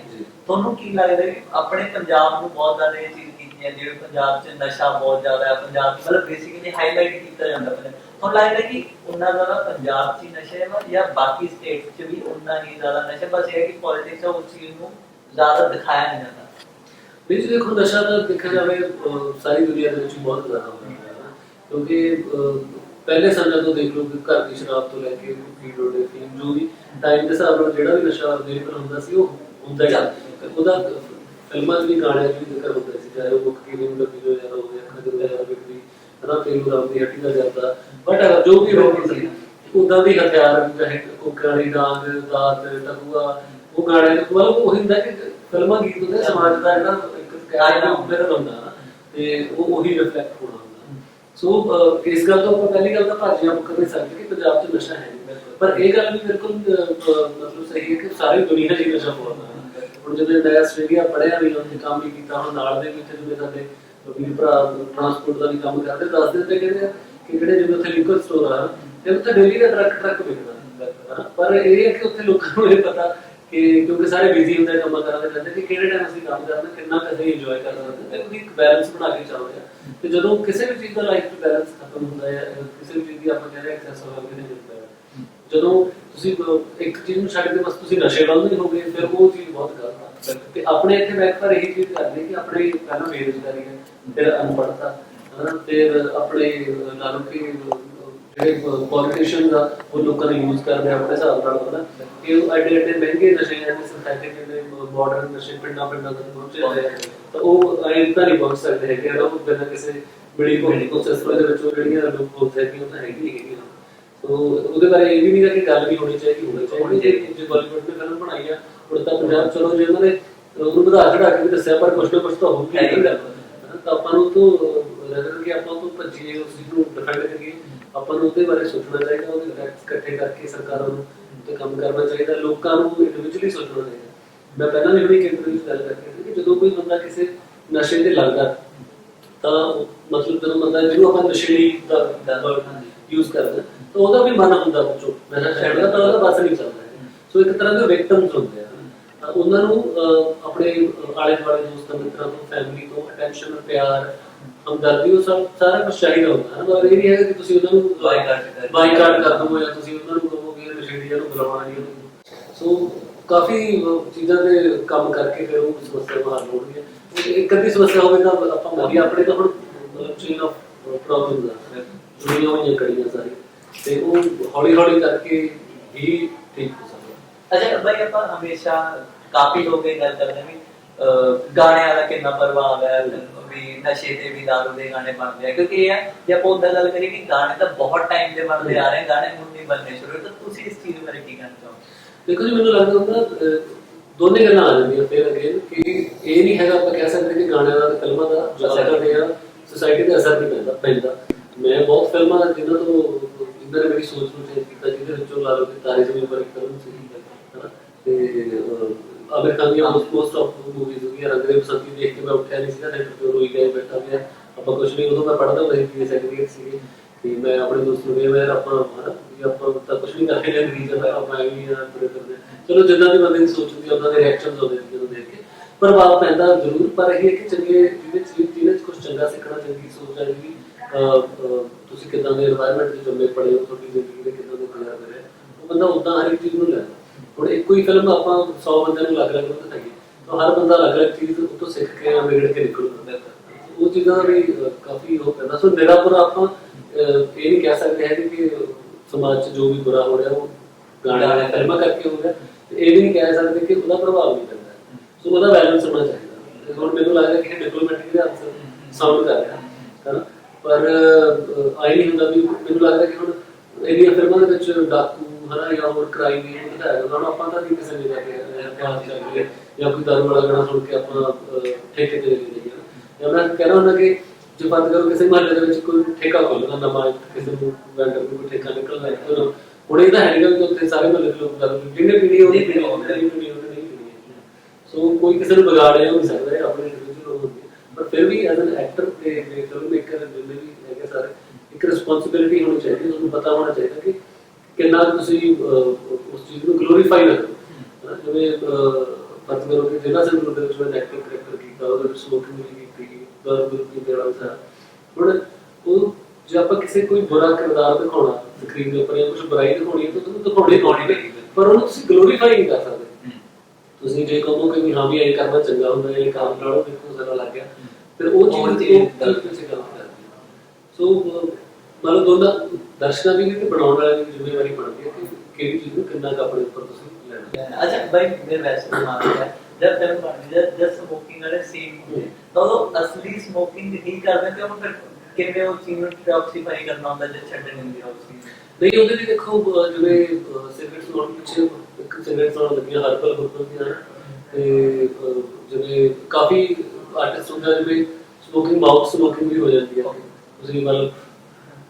ਤੁਹਾਨੂੰ ਕੀ ਲੱਗਦਾ ਕਿ ਆਪਣੇ ਪੰਜਾਬ ਨੂੰ ਬਹੁਤ ਜ਼ਿਆਦਾ ਇਹ ਚੀਜ਼ ਕੀਤੀ ਜਾਂਦੀ ਹੈ, ਪੰਜਾਬ 'ਚ ਨਸ਼ਾ ਬਹੁਤ ਜ਼ਿਆਦਾ ਹੈ, ਪੰਜਾਬ ਮਤਲਬ ਬੇਸਿਕਲੀ ਹਾਈਲਾਈਟ ਕੀਤਾ ਜਾਂਦਾ ਹੈ। ਤੁਹਾਨੂੰ ਲੱਗਦਾ ਕਿ ਉਹਨਾਂ ਜ਼ਿਆਦਾ ਪੰਜਾਬ 'ਚ ਹੀ ਨਸ਼ਾ ਹੈ ਜਾਂ ਬਾਕੀ ਸਟੇਟ 'ਚ ਵੀ ਉਹਨਾਂ ਹੀ ਜ਼ਿਆਦਾ ਨਸ਼ਾ? ਬਸ ਇਹ ਹੈ ਕਿ ਪੋਲੀਟਿਕਸ ਉਸ ਚੀਜ਼ ਨੂੰ ਜ਼ਿਆਦਾ ਦਿਖਾਇਆ ਨਹੀਂ ਜਾਂਦਾ। ਨਹੀਂ ਜੀ, ਦੇਖੋ ਨਸ਼ਾ ਤਾਂ ਦੇਖਿਆ ਜਾਵੇ ਸਾਰੀ ਦੁਨੀਆ ਦੇ ਵਿੱਚ ਬਹੁਤ ਜ਼ਿਆਦਾ ਹੁੰਦਾ ਹੈ, ਕਿਉਂਕਿ ਪਹਿਲੇ ਸਮੇਂ ਤੋਂ ਦੇਖ ਲਓ ਕਿ ਘਰ ਦੀ ਸ਼ਰਾਬ ਤੋਂ ਲੈ ਕੇ ਡੋਡੇ ਫੀਮ ਜੋ ਵੀ ਟਾਈਮ ਦੇ ਹਿਸਾਬ ਨਾਲ ਜਿਹੜਾ ਵੀ ਨਸ਼ਾ ਅਵੇਲੇਬਲ ਹੁੰਦਾ ਸੀ ਉਹ ਹੁੰਦਾ ਹੀ ਉਹਦਾ ਫਿਲਮਾਂ 'ਚ ਵੀ ਗਾਣਿਆਂ 'ਚ ਵੀ ਜ਼ਿਕਰ ਹੁੰਦਾ ਸੀ। ਚਾਹੇ ਉਹ ਮੁੱਖ ਕੀ ਲੱਗੀ ਜੋ ਯਾਰ ਹੋਵੇ, ਅੱਖਾਂ ਦੇ ਯਾਰ ਵਿਕਦੀ ਹੈ ਨਾ, ਤੇਲੂ ਰਾਮ ਦੀ ਹੱਟੀ ਦਾ ਜਾਂਦਾ, ਬਟ ਜੋ ਵੀ ਹੋ ਸੀ ਉੱਦਾਂ ਦੀ ਹਥਿਆਰ, ਚਾਹੇ ਕੁੱਕੜੀ, ਡਾਂਗ, ਦਾਤ, ਟਕੂਆ, ਉਹ ਗਾਣੇ ਮਤਲਬ ਉਹ ਹੁੰਦਾ ਕਿ ਫਿਲਮਾਂ ਗੀਤ ਹੁੰਦੇ ਸਮਾਜ ਦਾ ਜਿਹੜਾ ਇੱਕ ਮਿਰਰ ਹੁੰਦਾ ਨਾ, ਤੇ ਉਹ ਉਹੀ ਰਿਫਲੈਕਟ ਹੋਣਾ। ਸੋ ਇਸ ਗੱਲ ਤੋਂ ਆਪਾਂ ਪਹਿਲੀ ਗੱਲ ਤਾਂ ਭਾਜੀਆਂ ਮੁੱਕਰ ਨਹੀਂ ਸਕਦੇ ਕਿ ਪੰਜਾਬ 'ਚ ਨਸ਼ਾ ਹੈ ਨਹੀਂ, ਪਰ ਇਹ ਗੱਲ ਵੀ ਬਿਲਕੁਲ ਮਤਲਬ ਸਹੀ ਹੈ ਕਿ ਸਾਰੀ ਦੁਨੀਆ 'ਚ ਨਸ਼ਾ ਬਹੁਤ ਹੈ। ਹੁਣ ਜਦੋਂ ਮੈਂ ਆਸਟ੍ਰੇਲੀਆ ਪੜ੍ਹਿਆ ਵੀ, ਉਹਨੇ ਕੰਮ ਵੀ ਕੀਤਾ, ਹੁਣ ਨਾਲ ਦੇ ਵਿੱਚ ਜਿਵੇਂ ਸਾਡੇ ਵੀਰ ਭਰਾ ਟਰਾਂਸਪੋਰਟ ਦਾ ਵੀ ਕੰਮ ਕਰਦੇ, ਦੱਸਦੇ ਤੇ ਕਹਿੰਦੇ ਆ ਕਿ ਜਿਹੜੇ ਜਿਵੇਂ ਉੱਥੇ ਲਿਕਰ ਸਟੋਰ ਆ ਤੇ ਉੱਥੇ ਡੇਲੀ ਦਾ ਟਰੱਕ ਵਿਕਦਾ, ਪਰ ਇਹ ਹੈ ਕਿ ਉੱਥੇ ਲੋਕਾਂ ਨੂੰ ਇਹ ਪਤਾ ਕਿ ਕਿਉਂਕਿ ਸਾਰੇ ਬਿਜ਼ੀ ਹੁੰਦੇ ਕੰਮਾਂ ਕਾਰਾਂ ਦੇ ਰਹਿੰਦੇ ਕਿ ਕਿਹੜੇ ਟਾਈਮ ਅਸੀਂ ਕੰਮ ਕਰਨਾ, ਕਿੰਨਾ ਕਦੇ ਇੰਜੋਏ ਕਰ ਸਕਦੇ ਤੇ ਉਹਦੀ ਇੱਕ ਬੈਲੈਂਸ ਬਣਾ ਕੇ ਚੱਲਦੇ ਆ। ਤੇ ਜਦੋਂ ਕਿਸੇ ਵੀ ਚੀਜ਼ ਦਾ ਲਾਈਫ 'ਚ ਬੈਲੈਂਸ ਖਤਮ ਹੁੰਦਾ ਹੈ, ਕਿਸੇ ਵੀ ਚੀਜ਼ ਦੀ ਆਪਾਂ ਕਹਿੰਦੇ ਐਕਸੈਸ ਹੋ ਜਾਂਦੀ ਹੈ, ਜਦੋਂ ਤੁਸੀਂ ਇੱਕ ਚੀਜ਼ ਨੂੰ ਛੱਡ ਕੇ ਬਸ ਤੁਸੀਂ ਨਸ਼ੇ ਵੱਲ ਨਹੀਂ ਹੋਗੇ, ਫਿਰ ਉਹ ਚੀਜ਼ ਬਹੁਤ ਗਲਤ ਆ। ਤੇ ਆਪਣੇ ਇੱਥੇ ਬੈਕ ਪਰ ਇਹੀ ਚੀਜ਼ ਕਰਦੇ ਕਿ ਆਪਣੇ ਪਹਿਲਾਂ ਬੇਰੁਜ਼ਗਾਰੀ ਹੈ, ਫਿਰ ਅਨਪੜ੍ਹਤਾ, ਫਿਰ ਆਪਣੇ ਲਾ ਲਓ ਕਿ ਜਿਹੜੇ ਪੋਲੀਟੀਸ਼ੀਅਨ ਆ ਉਹ ਲੋਕਾਂ ਨੂੰ ਯੂਜ਼ ਕਰਦੇ ਆਪਣੇ ਹਿਸਾਬ ਨਾਲ ਹਨਾ, ਕਿ ਉਹ ਐਡੇ ਮਹਿੰਗੇ ਨਸ਼ੇ ਸਿੰਥੈਟਿਕ ਜਿਹੜੇ ਮਾਡਰਨ ਨਸ਼ੇ ਪਿੰਡਾਂ ਤੱਕ ਪਹੁੰਚੇ ਹੋਏ ਆ, ਤਾਂ ਉਹ ਇੱਦਾਂ ਨਹੀਂ ਪਹੁੰਚ ਸਕਦੇ ਹੈਗੇ ਨਾ। ਉਹ ਬਿਨਾਂ ਕਿਸੇ ਬੜੀ ਪੋਲੀਟੀਕਲ ਸਿਸਟਮ ਦੇ ਵਿੱਚ ਉਹ ਜਿਹੜੀਆਂ ਲੋਕ ਪਹੁੰਚ ਹੈਗੀਆਂ ਉਹ ਤਾਂ ਹੈਗੀ ਹੈਗੀਆਂ। ਸੋ ਉਹਦੇ ਬਾਰੇ ਇਹ ਵੀ ਨਹੀਂ ਹੈ ਕਿ ਗੱਲ ਵੀ ਹੋਣੀ ਚਾਹੀਦੀ ਜੇ ਬਾਲੀਵੁੱਡ ਨੇ ਫਿਲਮ ਬਣਾਈ ਆ ਹੁਣ ਤਾਂ ਪੰਜਾਬ ਚਲੋ ਜੇ ਉਹਨਾਂ ਨੇ ਉਹਨੂੰ ਵਧਾ ਚੜਾ ਕੇ ਵੀ ਦੱਸਿਆ, ਪਰ ਕੁਛ ਨਾ ਕੁਛ ਤਾਂ ਹੋ ਗਿਆ। ਤਾਂ ਆਪਾਂ ਨੂੰ ਤੋਂ ਲੱਗਦਾ ਕਿ ਆਪਾਂ ਤੋਂ ਭੱਜੀਏ, ਉਸ ਚੀਜ਼ ਨੂੰ ਡਿਫੈਂਡ ਕਰੀਏ, ਆਪਾਂ ਨੂੰ ਉਹਦੇ ਬਾਰੇ ਸੋਚਣਾ ਚਾਹੀਦਾ, ਉਹਦੇ ਫੈਕਟਸ ਇਕੱਠੇ ਕਰਕੇ ਸਰਕਾਰਾਂ ਨੂੰ ਤੇ ਕੰਮ ਕਰਨਾ ਚਾਹੀਦਾ, ਲੋਕਾਂ ਨੂੰ ਇੰਡੀਵਿਜੂਅਲੀ ਸੋਚਣਾ ਚਾਹੀਦਾ। ਮੈਂ ਪਹਿਲਾਂ ਵੀ ਬੜੀ ਇੰਟਰਵਿਊ ਗੱਲ ਕਰਕੇ ਕਿ ਜਦੋਂ ਕੋਈ ਬੰਦਾ ਕਿਸੇ ਨਸ਼ੇ ਤੇ ਲੱਗਦਾ ਤਾਂ ਮਤਲਬ ਜਦੋਂ ਬੰਦਾ ਜਿਹਨੂੰ ਆਪਾਂ ਨਸ਼ੇੜੀ ਦਾ ਵਰਡ ਯੂਜ਼ ਕਰਦੇ ਤਾਂ ਉਹਦਾ ਵੀ ਮਨ ਹੁੰਦਾ ਵਿੱਚੋਂ ਮੈਂ ਛੱਡਦਾ, ਤਾਂ ਉਹਦਾ ਬਸ ਨਹੀਂ ਚੱਲਦਾ। ਸੋ ਇੱਕ ਤਰ੍ਹਾਂ ਦੇ ਵਿਕਟਮਸ ਹੁੰਦੇ ਆ, ਤਾਂ ਉਹਨਾਂ ਨੂੰ ਆਪਣੇ ਆਲੇ ਦੁਆਲੇ ਦੋਸਤਾਂ ਮਿੱਤਰਾਂ ਤੋਂ ਫੈਮਿਲੀ ਤੋਂ ਅਟੈਂਸ਼ਨ ਪਿਆਰ ਹਮਦਰਦੀ ਉਹ ਸਭ ਸਾਰਾ ਕੁਝ ਚਾਹੀਦਾ ਹੁੰਦਾ ਹੈ। ਪਰ ਇਹ ਨਹੀਂ ਹੈਗਾ ਕਿ ਤੁਸੀਂ ਉਹਨਾਂ ਨੂੰ ਬਾਈਕਾਟ ਕਰ ਦਿਓ ਜਾਂ ਤੁਸੀਂ ਉਹਨਾਂ ਨੂੰ ਕਹੋਗੇ ਨਸ਼ੇੜੀਆਂ ਨੂੰ ਬੁਲਾਉਣਾ ਨਹੀਂ। ਸੋ ਕਾਫੀ ਚੀਜ਼ਾਂ ਤੇ ਕੰਮ ਕਰਕੇ ਫਿਰ ਉਹ ਸਮੱਸਿਆ ਨੂੰ ਹੱਲ ਹੋਣਗੀਆਂ। ਇੱਕ ਅੱਧੀ ਸਮੱਸਿਆ ਹੋਵੇ ਤਾਂ ਆਪਾਂ ਮੰਨੀਏ ਆਪਣੇ ਤਾਂ ਹੁਣ ਚੇਨ ਆਫ ਪ੍ਰੋਬਲਮਸ ਆ ਜੁੜੀਆਂ ਹੋਈਆਂ ਕੜੀਆਂ ਸਾਰੀ ਤੇ ਉਹ ਹੌਲੀ ਹੌਲੀ ਕਰਕੇ ਹੀ ਠੀਕ ਹੋ ਸਕਦਾ। ਅੱਛਾ ਬਾਈ ਆਪਾਂ ਹਮੇਸ਼ਾ ਕਾਫੀ ਲੋਕ ਇਹ ਗੱਲ ਕਰਦੇ ਵੀ ਗਾਣਿਆਂ ਦਾ ਕਿੰਨਾ ਪ੍ਰਭਾਵ ਹੈ ਵੀ ਨਸ਼ੇ ਤੇ ਵੀ ਦਾਰੂ ਦੇ ਗਾਣੇ ਬਣਦੇ ਆ ਕਿਉਂਕਿ ਇਹ ਹੈ ਜੇ ਆਪਾਂ ਉਦਾਂ ਗੱਲ ਕਰੀਏ ਕਿ ਗਾਣੇ ਤਾਂ ਬਹੁਤ ਟਾਈਮ ਦੇ ਬਣਦੇ ਆ ਰਹੇ ਗਾਣੇ ਹੁਣ ਨਹੀਂ ਬਣਨੇ ਸ਼ੁਰੂ ਤਾਂ ਤੁਸੀਂ ਇਸ ਚੀਜ਼ ਬਾਰੇ ਕੀ ਕਹਿਣਾ ਚਾਹੋਗੇ? ਦੇਖੋ ਜੀ ਮੈਨੂੰ ਲੱਗਦਾ ਹੁੰਦਾ ਦੋਨੇ ਗੱਲਾਂ ਆ ਜਾਂਦੀਆਂ ਫਿਰ ਅਗੇਨ ਕਿ ਇਹ ਨਹੀਂ ਹੈਗਾ ਆਪਾਂ ਕਹਿ ਸਕਦੇ ਕਿ ਗਾਣਿਆਂ ਦਾ ਫਿਲਮਾਂ ਦਾ ਜਵਾਬ ਦੇ ਆ ਸੋਸਾਇਟੀ ਤੇ ਅਸਰ ਨਹੀਂ ਪੈਂਦਾ। ਮੈਂ ਬਹੁਤ ਫਿਲਮਾਂ ਜਿਨ੍ਹਾਂ ਤੋਂ ਜਿਨ੍ਹਾਂ ਨੇ ਮੇਰੀ ਸੋਚ ਨੂੰ ਚੇਂਜ ਕੀਤਾ ਜਿਹਦੇ ਵਿੱਚੋਂ ਲਾ ਲਓ ਕਿ ਤਾਰੇ ਜ਼ਮੀਨ ਪਰ ਇੱਕ ਫਿਲਮ ਸੀ ਹਨਾ ਤੇ ਆਮਿਰ ਖਾਨ ਦੀਆਂ ਮੋਸਟ ਆਫ ਮੂਵੀਜ਼ ਹੋਈਆਂ ਰੰਗ ਦੇ ਬਸੰਤੀ ਦੇਖ ਕੇ ਮੈਂ ਉੱਠਿਆ ਨਹੀਂ ਸੀਗਾ ਥੀਏਟਰ ਤੋਂ ਰੋਈ ਗਿਆ ਬੈਠਾ ਪਿਆ ਆਪਾਂ ਕੁਝ ਨਹੀਂ ਉਦੋਂ ਮੈਂ ਪੜ੍ਹਦਾ ਹੁੰਦਾ ਸੀ ਸਰਟੀਫਿਕੇਟ ਸੀਗੇ ਤੇ ਮੈਂ ਆਪਣੇ ਦੋਸਤ ਨੂੰ ਕਿਹਾ ਯਾਰ ਆਪਾਂ ਹਨਾ ਵੀ ਆਪਾਂ ਤਾਂ ਕੁਝ ਨਹੀਂ ਕਰਕੇ ਜ਼ਿੰਦਗੀ ਚ ਆਪਾਂ ਐਵੇਂ ਹੀ ਤੁਰੇ ਫਿਰਦੇ ਚਲੋ ਜਿੱਦਾਂ ਦੀ ਬੰਦੇ ਦੀ ਸੋਚ ਹੁੰਦੀ ਉਹਨਾਂ ਦੇ ਰਿਐਕਸ਼ਨਸ ਹੁੰਦੇ ਸੀ ਜਦੋਂ ਦੇਖ ਕੇ ਪ੍ਰਭਾਵ ਪੈਂਦਾ ਜ਼ਰੂਰ ਪਰ ਇਹ ਹੈ ਕਿ ਚੰਗੇ ਜਿਹਦੇ ਚ ਕੁਝ ਚੰਗਾ ਸਿੱਖਣਾ ਚੰਗੀ ਸੋਚ ਹੈ ਵੀ ਤੁਸੀਂ ਕਿੱਦਾਂ ਦੇ এনवायरमेंट ਦੇ ਜੰਮੇ ਪੜੇ ਹੋ ਤੁਹਾਡੀ ਜ਼ਿੰਦਗੀ ਦੇ ਕਿੱਦਾਂ ਦੇ ਤਜਰਬੇ ਰਹੇ ਉਹ ਬੰਦਾ ਉਦਾਂ ਹਰ ਇੱਕ ਚੀਜ਼ ਨੂੰ ਲੈਂਦਾ। ਹੁਣ ਇੱਕੋ ਹੀ ਫਿਲਮ ਆਪਾਂ 100 ਬੰਦਿਆਂ ਨੂੰ ਅਲੱਗ-ਅਲੱਗ ਦਿਖਾਈਏ ਤਾਂ ਹਰ ਬੰਦਾ ਅਲੱਗ-ਅਲੱਗ ਚੀਜ਼ ਉੱਥੋਂ ਸਿੱਖ ਕੇ ਜਾਂ ਵਿਗੜ ਕੇ ਨਿਕਲੂਗਾ ਉਹ ਚੀਜ਼ਾਂ ਦਾ ਵੀ ਕਾਫੀ ਉਹ ਪੈਂਦਾ। ਸੋ ਨਿਰਾ ਪੂਰਾ ਆਪਾਂ ਇਹ ਨਹੀਂ ਕਹਿ ਸਕਦੇ ਹੈਗੇ ਕਿ ਸਮਾਜ 'ਚ ਜੋ ਵੀ ਬੁਰਾ ਹੋ ਰਿਹਾ ਉਹ ਗਾਣਿਆਂ ਫਿਲਮਾਂ ਕਰਕੇ ਹੋ ਰਿਹਾ ਤੇ ਇਹ ਵੀ ਨਹੀਂ ਕਹਿ ਸਕਦੇ ਕਿ ਉਹਦਾ ਪ੍ਰਭਾਵ ਨਹੀਂ ਪੈਂਦਾ। ਸੋ ਉਹਦਾ ਬੈਲੈਂਸ ਹੋਣਾ ਚਾਹੀਦਾ। ਹੁਣ ਮੈਨੂੰ ਲੱਗਦਾ ਕਿ ਡਿਪਲੋਮੈਟਿਕ ਦੇ ਆਨਸਰ ਸਾਊਂਡ ਕਰ ਰਿਹਾ ਹੈ ਪਰ ਆਈ ਨਹੀਂ ਹੁੰਦਾ ਵੀ ਮੈਨੂੰ ਲੱਗਦਾ ਕਿ ਹੁਣ ਇਹਦੀਆਂ ਫਿਲਮਾਂ ਦੇ ਵਿੱਚ ਡਾਕੂ ਹਨਾ ਜਾਂ ਹੋਰ ਕ੍ਰਾਈਮ ਵੀ ਦਿਖਾਇਆ ਜਾਂਦਾ ਹੁਣ ਆਪਾਂ ਤਾਂ ਨਹੀਂ ਕਿਸੇ ਨੇ ਜਾ ਕੇ ਪਿਆਰ ਚੱਲ ਗਏ ਜਾਂ ਕੋਈ ਦਾਰੂ ਵਾਲਾ ਗਾਣਾ ਸੁਣ ਕੇ ਆਪਾਂ ਠੇਕੇ ਤੇ ਲੈ ਲਈਏ ਜਾਂ ਮੈਂ ਕਹਿਣਾ ਹੁੰਦਾ ਕਿ ਜੇ ਬੰਦ ਕਰੋ ਕਿਸੇ ਮਹੱਲੇ ਦੇ ਵਿੱਚ ਕੋਈ ਠੇਕਾ ਖੋਲ੍ਹਣਾ ਨਵਾਂ ਕਿਸੇ ਨੂੰ ਵੈਂਡਰ ਨੂੰ ਕੋਈ ਠੇਕਾ ਨਿਕਲ ਰਿਹਾ ਹੁਣ ਇਹ ਤਾਂ ਹੈ ਨਹੀਂ ਕਿ ਉੱਥੇ ਸਾਰੇ ਮਹੱਲੇ ਦੇ ਲੋਕ ਦਾਰੂ ਜਿਹਨੇ ਪੀਣੀ ਉਹਦੀ ਪੀਣੀ ਨਹੀਂ ਪੀਣੀ ਸੋ ਕੋਈ ਕਿਸੇ ਨੂੰ ਵਿਗਾੜਿਆ ਨਹੀਂ ਸਕਦਾ ਆਪਣੇ ਇੰਡੀਵਿਜੂਅਲ ਹੁੰਦੀ ਪਰ ਫਿਰ ਵੀ ਐਜ਼ ਐਨ ਐਕਟਰ ਤੇ ਫਿਲਮ ਮੇਕਰ ਜਿੰਨੇ ਵੀ ਹੈਗੇ ਸਾਰੇ ਇੱਕ ਰਿਸਪੌਂਸਿਬਿਲਿਟੀ ਹੋਣੀ ਚਾਹੀਦੀ ਤੁਹਾਨੂੰ ਪਤਾ ਹੋਣਾ ਚਾਹੀਦਾ ਕਿ ਕਿੰਨਾ ਤੁਸੀਂ ਉਸ ਚੀਜ਼ ਨੂੰ ਗਲੋਰੀਫਾਈ ਨਾ ਕਰੋ ਜਿਵੇਂ ਫਰਜ਼ ਕਰੋ ਕਿ ਜਿਹੜਾ ਸਿਰ ਦੇ ਵਿੱਚ ਮੈਂ ਐਕਟਿੰਗ ਕਰੈਕਟਰ ਕੀਤਾ ਉਹਦੇ ਵਿੱਚ ਸਮੋਕਿੰਗ ਵੀ ਕੀਤੀ ਦਰ ਗਰੁੱਪ ਦੀ ਜਿਹੜਾ ਸਾਰਾ ਹੁਣ ਉਹ ਜੇ ਆਪਾਂ ਕਿਸੇ ਕੋਈ ਬੁਰਾ ਕਿਰਦਾਰ ਦਿਖਾਉਣਾ ਸਕਰੀਨ ਦੇ ਉੱਪਰ ਜਾਂ ਕੁਝ ਬੁਰਾਈ ਦਿਖਾਉਣੀ ਹੈ ਤਾਂ ਤੁਹਾਨੂੰ ਦਿਖਾਉਣੀ ਪੈਣੀ ਪਰ ਉਹਨੂੰ ਤੁਸੀਂ ਗਲੋਰੀਫਾਈ ਨਹੀਂ ਕਰ ਸਕਦੇ। ਤੁਸੀਂ ਜੇ ਕਹੋ ਕਿ ਵੀ ਹਾਂ ਵੀ ਇਹ ਕਰਨਾ ਚੰਗਾ ਹੁੰਦਾ ਇਹ ਕੰਮ ਨਾਲੋਂ ਦੇਖੋ ਜ਼ਰਾ ਲੱਗ ਗਿਆ ਫਿਰ ਉਹ ਚੀਜ਼ ਪਿੱਛੇ ਗੱਲ ਕਰਦੀ ਸੋ ਮਤਲਬ ਦੋਨਾਂ ਦਰਸ਼ਕਾਂ ਦੀ ਵੀ ਬਣਾਉਣ ਵਾਲੇ ਦੀ ਜ਼ਿੰਮੇਵਾਰੀ ਬਣਦੀ ਹੈ ਕਿ ਕਿਹੜੀ ਚੀਜ਼ ਨੂੰ ਕਿੰਨਾ ਕੁ ਆਪਣੇ ਉੱਪਰ ਤੁਸੀਂ ਲੈਣਾ। ਅੱਛਾ ਬਾਈ ਮੇਰੇ ਵੈਸੇ ਮਾਨਦਾ ਹੈ ਜਦ ਫਿਲਮ ਬਣਦੀ ਜਦ ਸਮੋਕਿੰਗ ਵਾਲੇ ਸੀਨ ਹੁੰਦੇ ਤਾਂ ਉਹ ਅਸਲੀ ਸਮੋਕਿੰਗ ਹੀ ਕਰਦੇ ਤੇ ਉਹ ਫਿਰ ਕਿਵੇਂ ਉਹ ਚੀਜ਼ ਨੂੰ ਟੌਕਸੀਫਾਈ ਕਰਨਾ ਹੁੰਦਾ ਜਦ ਛੱਡਣੀ ਹੁੰਦੀ ਹੈ ਉਸ ਚੀਜ਼ ਨਹੀਂ ਉਹਦੇ ਲਈ ਦੇਖੋ ਜਿਵੇਂ ਸਿਗਰਟ ਲਾਉਣ ਪਿੱਛੇ ਇੱਕ ਸਿਗਰਟ ਲਾਉਣ ਲੱਗੀਆਂ ਹਰਬਲ ਹੁਰਬਲ ਦੀਆਂ ਤੇ ਜਿਵੇਂ ਕਾਫੀ ਆਰਟਿਸਟ ਹੁੰਦੇ ਜਿਵੇਂ ਸਮੋਕਿੰਗ ਮਾਊਥ ਸਮੋਕਿੰਗ ਵੀ ਹੋ ਜਾਂਦੀ ਹੈ ਤੁਸੀਂ ਮਤਲਬ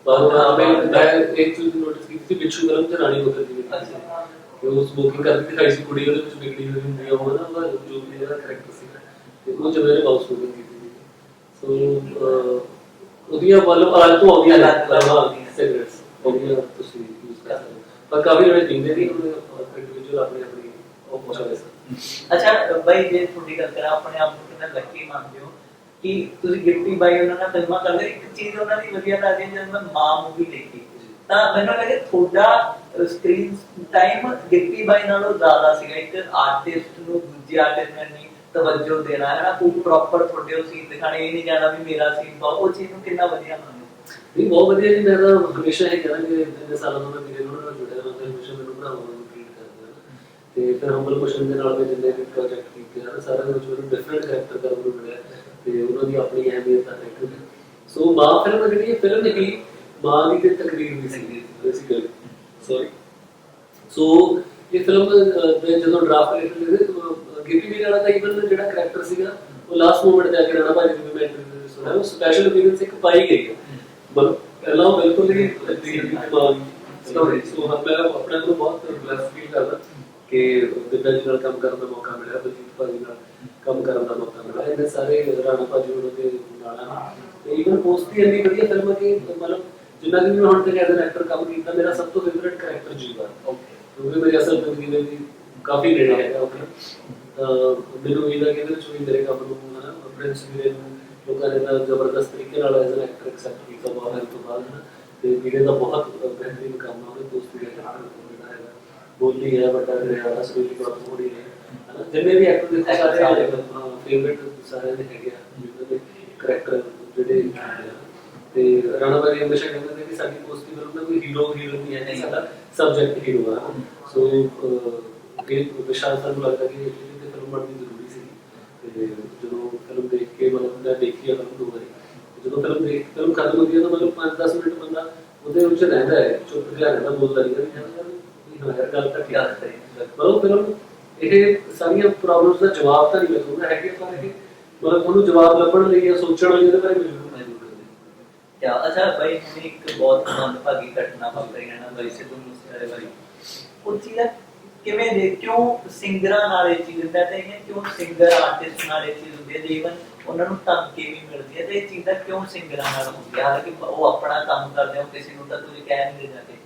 ਬਾਹਰੋਂ ਮੈਂ ਇੱਕ ਚੀਜ਼ ਨੋਟਿਸ ਕੀਤੀ ਸੀ ਬਿੱਛੂ ਫਿਲਮ ਚ ਰਾਣੀ ਮੁਖਰਜੀ ਦੀ ਕਿ ਉਹ ਸਮੋਕਿੰਗ ਕਰਦੀ ਦਿਖਾਈ ਸੀ ਕੁੜੀ ਉਹਦੇ ਵਿੱਚ ਵਿਗੜੀ ਹੋਈ ਹੁੰਦੀ ਆ ਉਹ ਨਾ ਉਹਦਾ ਜੋ ਵੀ ਇਹਦਾ ਕਰੈਕਟਰ ਸੀ ਤੇ ਉਹ ਜਿਵੇਂ ਨੇ ਮਾਊਥ ਸਮੋਕਿੰਗ ਕੀਤੀ ਸੀ ਸੋ ਉਹਦੀਆਂ ਮਤਲਬ ਅਲੱਗ ਤੋਂ ਆਉਂਦੀਆਂ ਸਿਗਰਟਸ ਉਹਦੀਆਂ ਤੁਸੀਂ ਯੂਜ਼ ਕਰ ਸਕਦੇ ਪਰ ਕਾਫੀ ਜਿਹੜੇ ਪੀਂਦੇ ਨਹੀਂ ਉਹਦੇ ਇੰਡੀਵਿਜੂਅਲ ਆਪਣੀ ਆਪਣੀ ਉਹ ਪਹੁੰਚਾਉਂਦੇ ਸਨ। ਅੱਛਾ ਬਾਈ ਜੇ ਤੁਹਾਡੀ ਗੱਲ ਕਰਾਂ ਆਪਣੇ ਆਪ ਨੂੰ ਕਿੰਨਾ ਲੱਕੀ ਮੰਨਦੇ ਹੋ ਕਿ ਤੁਸੀਂ ਗਿੱਪੀ ਬਾਈ ਉਹਨਾਂ ਨਾਲ ਫਿਲਮਾਂ ਕਰਦੇ ਇੱਕ ਚੀਜ਼ ਉਹਨਾਂ ਦੀ ਵਧੀਆ ਲੱਗਦੀ ਹੈ ਜਦੋਂ ਮੈਂ ਮਾਂ ਮੂਵੀ ਦੇਖੀ ਤਾਂ ਮੈਨੂੰ ਲੱਗੇ ਤੁਹਾਡਾ ਸਕਰੀਨ ਟਾਈਮ ਗਿੱਪੀ ਬਾਈ ਨਾਲੋਂ ਜ਼ਿਆਦਾ ਸੀਗਾ ਇੱਕ ਆਰਟਿਸਟ ਨੂੰ ਦੂਜੇ ਆਰਟਿਸਟ ਨਾਲ ਨਹੀਂ ਤਵੱਜੋ ਦੇਣਾ ਹੈ ਨਾ ਕੋਈ ਪ੍ਰੋਪਰ ਤੁਹਾਡੇ ਉਹ ਸੀਨ ਦਿਖਾਣੇ ਇਹ ਨਹੀਂ ਜਾਣਾ ਵੀ ਮੇਰਾ ਸੀਨ ਬਹੁਤ ਉਹ ਚੀਜ਼ ਨੂੰ ਕਿੰਨਾ ਵਧੀਆ ਮੰਨਦੇ ਨਹੀਂ ਬਹੁਤ ਵਧੀਆ ਜੀ ਮੈਂ ਤਾਂ ਹਮੇਸ਼ਾ ਇਹ ਕਹਾਂਗੇ ਇੰਨੇ ਸਾਲਾਂ ਤੋਂ ਮੈਂ ਮੇਰੇ ਨਾਲ ਜੁੜਿਆ ਹਾਂ ਹਮੇਸ਼ਾ ਮੈਨੂੰ ਬਣਾਉਣ ਨੂੰ ਟ੍ਰੀਟ ਕਰਦੇ ਹਨ ਤੇ ਫਿਰ ਹੰਬਲ ਕੁਸ਼ਨ ਦੇ ਨਾਲ ਮੈਂ ਜਿੰਨੇ ਵੀ ਪ੍ਰੋਜੈਕਟ ਕੀਤੇ ਹਨ ਸਾਰਿਆਂ ਦੇ ਵਿੱਚ ਮੈਨੂੰ ਡਿਫਰੈਂਟ ਕਰੈਕਟਰ ਕਰਨ ਨੂੰ ਮਿਲਿਆ ਤੇ ਉਹਨਾਂ ਦੀ ਆਪਣੀ ਅਹਿਮੀਅਤ ਹੈ ਸੋ ਮਾਂ ਫਿਲਮ ਜਿਹੜੀ ਹੈ ਫਿਲਮ ਹੀ ਮਾਂ ਦੀ ਤੇ ਤਕਰੀਰ ਵੀ ਸੀ ਬੇਸਿਕਲੀ ਸੌਰੀ ਸੋ ਇਹ ਫਿਲਮ ਦੇ ਜਦੋਂ ਡਰਾਫਟ ਲਿਖਦੇ ਗਿੱਪੀ ਵੀ ਵਾਲਾ ਤਾਂ ਇਵਨ ਜਿਹੜਾ ਕਰੈਕਟਰ ਸੀਗਾ ਉਹ ਲਾਸਟ ਮੂਮੈਂਟ ਜਾ ਕੇ ਰਾਣਾ ਭਾਜੀ ਦੀ ਮੈਂ ਇੰਟਰਵਿਊ ਸੁਣਿਆ ਉਹ ਸਪੈਸ਼ਲ ਅਪੀਅਰੈਂਸ ਇੱਕ ਪਾਈ ਗਈ ਹੈ ਮਤਲਬ ਪਹਿਲਾਂ ਬਿਲਕੁਲ ਹੀ ਸਟੋਰੀ ਸੋ ਮੈਂ ਆਪਣੇ ਨੂੰ ਬਹੁਤ ਬਲੈਸ ਫੀਲ ਕਰਦਾ ਕਿ ਦਿੱਤਾ ਜੀ ਨਾਲ ਕੰਮ ਕਰਨ ਦਾ ਮੌਕਾ ਮਿਲਿਆ ਬਲਜੀਤ ਭਾਜੀ ਨਾਲ ਕੰਮ ਕਰਨ ਦਾ ਮੌਕਾ ਮਿਲਿਆ ਇਹਨੇ ਸਾਰੇ ਰਾਣਾ ਭਾਜੀ ਉਹਨਾਂ ਦੇ ਨਾਲ ਤੇ ਇਵਨ ਪੋਸਟ ਵੀ ਇੰਨੀ ਵਧੀਆ ਫਿਲਮ ਕਿ ਮਤਲਬ ਜਿੰਨਾ ਕਿ ਮੈਂ ਹੁਣ ਤੱਕ ਐਜ਼ ਐਨ ਐਕਟਰ ਕੰਮ ਕੀਤਾ ਮੇਰਾ ਸਭ ਤੋਂ ਫੇਵਰੇਟ ਕਰੈਕਟਰ ਜੀਵਾ ਕਿਉਂਕਿ ਮੇਰੀ ਅਸਲ ਜ਼ਿੰਦਗੀ ਦੇ ਵੀ ਕਾਫੀ ਨੇੜੇ ਹੈਗਾ ਮੈਨੂੰ ਉਮੀਦ ਹੈ ਕਿ ਇਹਦੇ ਵਿੱਚ ਵੀ ਮੇਰੇ ਕੰਮ ਨੂੰ ਹਨਾ ਪ੍ਰਿੰਸ ਵੀਰੇ ਨੂੰ ਲੋਕਾਂ ਨੇ ਤਾਂ ਜ਼ਬਰਦਸਤ ਤਰੀਕੇ ਨਾਲ ਐਜ਼ ਐਨ ਐਕਟਰ ਐਕਸੈਪਟ ਕੀਤਾ ਬਹੁਤ ਦਿਨ ਤੋਂ ਬਾਅਦ ਹਨਾ। ਤੇ ਵੀਰੇ ਦਾ ਬਹੁਤ ਬਿਹਤਰੀਨ ਕੰਮ ਆ, ਉਹਦੇ ਦੋਸਤੀ ਦਾ ਜਿਹੜਾ ਹੈਗਾ ਬੋਲੀ ਹੈ, ਵੱਡਾ ਰਿਹਾ ਸਰੀਰ ਬਹੁਤ ਥੋੜੀ ਹੈ ਹਨਾ। ਜਿੰਨੇ ਵੀ ਐਕਟਰ ਦੇ ਸਾਰੇ ਫੇਵਰੇਟ ਸਾਰਿਆਂ ਦੇ ਹੈਗੇ ਆ ਜਿਹਨਾਂ ਦੇ ਕਰੈਕਟਰ ਜਿਹੜੇ ਹੁੰਦੇ ਆ। ਤੇ ਰਾਣਾ ਬਾਈ ਹਮੇਸ਼ਾ ਕਹਿੰਦੇ ਨੇ ਕਿ ਸਾਡੀ ਦੋਸਤੀ ਫਿਲਮ ਦਾ ਕੋਈ ਹੀਰੋ ਨਹੀਂ ਹੈ, ਨਹੀਂ ਸਾਡਾ ਸਬਜੈਕਟ ਹੀਰੋ ਆ। ਸੋ ਇਹ ਵਿਸ਼ਾਲ ਸਾਨੂੰ ਲੱਗਦਾ ਕਿ ਇਹਦੀ ਫਿਲਮ ਬਣਨੀ ਜ਼ਰੂਰੀ ਸੀ। ਤੇ ਜਦੋਂ ਫਿਲਮ ਦੇਖ ਕੇ ਮਤਲਬ ਮੈਂ ਦੇਖੀ ਆ ਫਿਲਮ 2 ਵਾਰੀ, ਜਦੋਂ ਫਿਲਮ ਖਤਮ ਹੁੰਦੀ ਹੈ ਤਾਂ ਮਤਲਬ 5-10 ਮਿੰਟ ਬੰਦਾ ਉਹਦੇ ਵਿੱਚ ਰਹਿੰਦਾ ਹੈ, ਚੁੱਪ ਜਿਹਾ ਰਹਿੰਦਾ, ਬੋਲਦਾ ਨਹੀਂ ਯਾਰ ਗੱਲ ਤਾਂ ਠੀਕ ਹੈ। ਮਤਲਬ ਫਿਲਮ ਇਹ ਸਾਰੀਆਂ ਪ੍ਰੋਬਲਮਸ ਦਾ ਜਵਾਬ ਤਾਂ ਨਹੀਂ ਮਿਲਦਾ ਹੈਗੇ, ਪਰ ਇਹ ਮਤਲਬ ਉਹਨੂੰ ਜਵਾਬ ਲੱਭਣ ਲਈ ਜਾਂ ਸੋਚਣ ਲਈ ਇਹਦੇ ਬਾਰੇ ਮਿਲੂਗਾ। ਕਿਆ ਅੱਛਾ ਬਾਈ, ਹੁਣੇ ਇੱਕ ਬਹੁਤ ਮੰਦਭਾਗੀ ਘਟਨਾ ਵਾਪਰੀ ਹੈ ਨਾ ਬਾਈ ਸਿੱਧੂ ਮੂਸੇਵਾਲੇ ਬਾਰੇ, ਉਹ ਚੀਜ਼ ਕਿਵੇਂ ਦੇ ਕਿਉਂ ਸਿੰਗਰਾਂ ਨਾਲ ਇਹ ਚੀਜ਼ ਹੁੰਦਾ ਤੇ ਕਿਉਂ ਸਿੰਗਰ ਆਰਟਿਸਟ ਨਾਲ ਇਹ ਚੀਜ਼ ਹੁੰਦੀ ਹੈ, ਈਵਨ ਉਹਨਾਂ ਨੂੰ ਧਮਕੀ ਵੀ ਮਿਲਦੀ ਹੈ ਤੇ ਇਹ ਚੀਜ਼ਾਂ ਕਿਉਂ ਸਿੰਗਰਾਂ ਨਾਲ ਹੁੰਦੀ ਹੈ, ਹਾਲਾਂਕਿ ਉਹ ਆਪਣਾ ਕੰਮ ਕਰਦੇ ਹੋ, ਕਿਸੇ ਨੂੰ ਤਾਂ ਤੁਸੀਂ ਕਹਿ ਨਹੀਂ ਦੇ ਜਾਂਦੇ।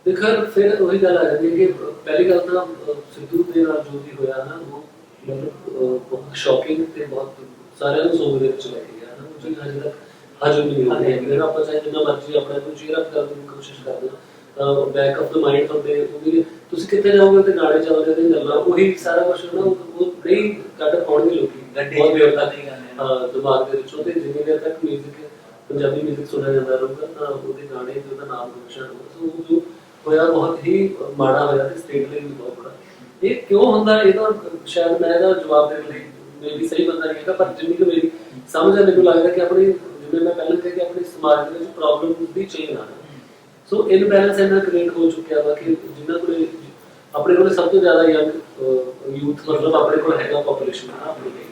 ਦੇਖੋ ਫਿਰ ਉਹੀ ਗੱਲ ਆ ਜਾਂਦੀ ਹੈ ਕਿ ਪਹਿਲੀ ਗੱਲ ਤਾਂ ਸਿੱਧੂ ਦੇ ਨਾਲ ਜੋ ਵੀ ਹੋਇਆ ਨਾ ਉਹ ਮਤਲਬ ਬਹੁਤ ਸ਼ੌਕਿੰਗ ਤੇ ਬਹੁਤ ਸਾਰਿਆਂ ਨੂੰ ਸੋਚ ਦੇ ਵਿੱਚ ਲੈ ਕੇ ਗਿਆ ਨਾ। ਉਹ ਚੀਜ਼ ਹਜੇ ਤੱਕ ਹਜਮ ਨਹੀਂ ਹੋਈ ਹੈ। ਜਿਹੜਾ ਆਪਾਂ ਚਾਹੇ ਜਿੰਨਾ ਮਰਜ਼ੀ ਆਪਣੇ ਨੂੰ ਚੀਅਰ ਅਪ ਕਰਨ ਦੀ ਕੋਸ਼ਿਸ਼ ਕਰਦੇ ਹਾਂ, ਬੈਕ ਆਫ ਦ ਮਾਈਂਡ ਤੁਹਾਡੇ ਉਹਦੀ ਤੁਸੀਂ ਕਿੱਥੇ ਜਾਓਗੇ ਤੇ ਗਾਣੇ ਚੱਲਦੇ ਤੇ ਗੱਲਾਂ ਉਹੀ ਸਾਰਾ ਕੁਝ ਨਾ ਉਹ ਨਹੀਂ ਕੱਢ ਪਾਉਣਗੇ ਲੋਕੀ ਬਹੁਤ ਦੇਰ ਤੱਕ ਦਿਮਾਗ ਦੇ ਵਿੱਚੋਂ। ਤੇ ਜਿੰਨੀ ਦੇਰ ਤੱਕ ਮਿਊਜ਼ਿਕ ਪੰਜਾਬੀ ਮਿਊਜ਼ਿਕ ਸੁਣਿਆ ਜਾਂਦਾ ਰਹੂਗਾ ਤਾਂ ਉਹਦੇ ਗਾਣੇ ਤੇ ਉਹਦਾ ਨਾਮ ਰੋਸ਼ਨ ਹੋਊਗਾ। ਸੋ ਜੋ ਹੋਇਆ ਬਹੁਤ ਹੀ ਮਾੜਾ ਹੋਇਆ ਤੇ ਸਟੇਟ ਲਈ ਵੀ ਬਹੁਤ ਬੜਾ। ਇਹ ਕਿਉਂ ਹੁੰਦਾ ਇਹ ਤਾਂ ਸ਼ਾਇਦ ਮੈਂ ਇਹਦਾ ਜਵਾਬ ਦੇਣ ਲਈ ਮੈਂ ਵੀ ਸਹੀ ਬੰਦਾ ਨਹੀਂ ਹੈਗਾ, ਪਰ ਜਿੰਨੀ ਕੁ ਮੇਰੀ ਸਮਝ ਆ ਮੈਨੂੰ ਲੱਗਦਾ ਕਿ ਆਪਣੀ ਜਿਵੇਂ ਮੈਂ ਪਹਿਲਾਂ ਕਿਹਾ ਕਿ ਆਪਣੇ ਸਮਾਜ ਦੇ ਵਿੱਚ ਪ੍ਰੋਬਲਮ ਦੀ ਚੇਨ ਆ। ਸੋ ਇਨਬੈਲੈਂਸ ਇਹਨਾਂ ਕ੍ਰੀਏਟ ਹੋ ਚੁੱਕਿਆ ਵਾ ਕਿ ਜਿਨ੍ਹਾਂ ਕੋਲ ਆਪਣੇ ਕੋਲ ਸਭ ਤੋਂ ਜ਼ਿਆਦਾ ਯੰਗ ਯੂਥ ਮਤਲਬ ਆਪਣੇ ਕੋਲ ਹੈਗਾ ਪਾਪੂਲੇਸ਼ਨ ਆਪਣੀ ਹੈਗੀ,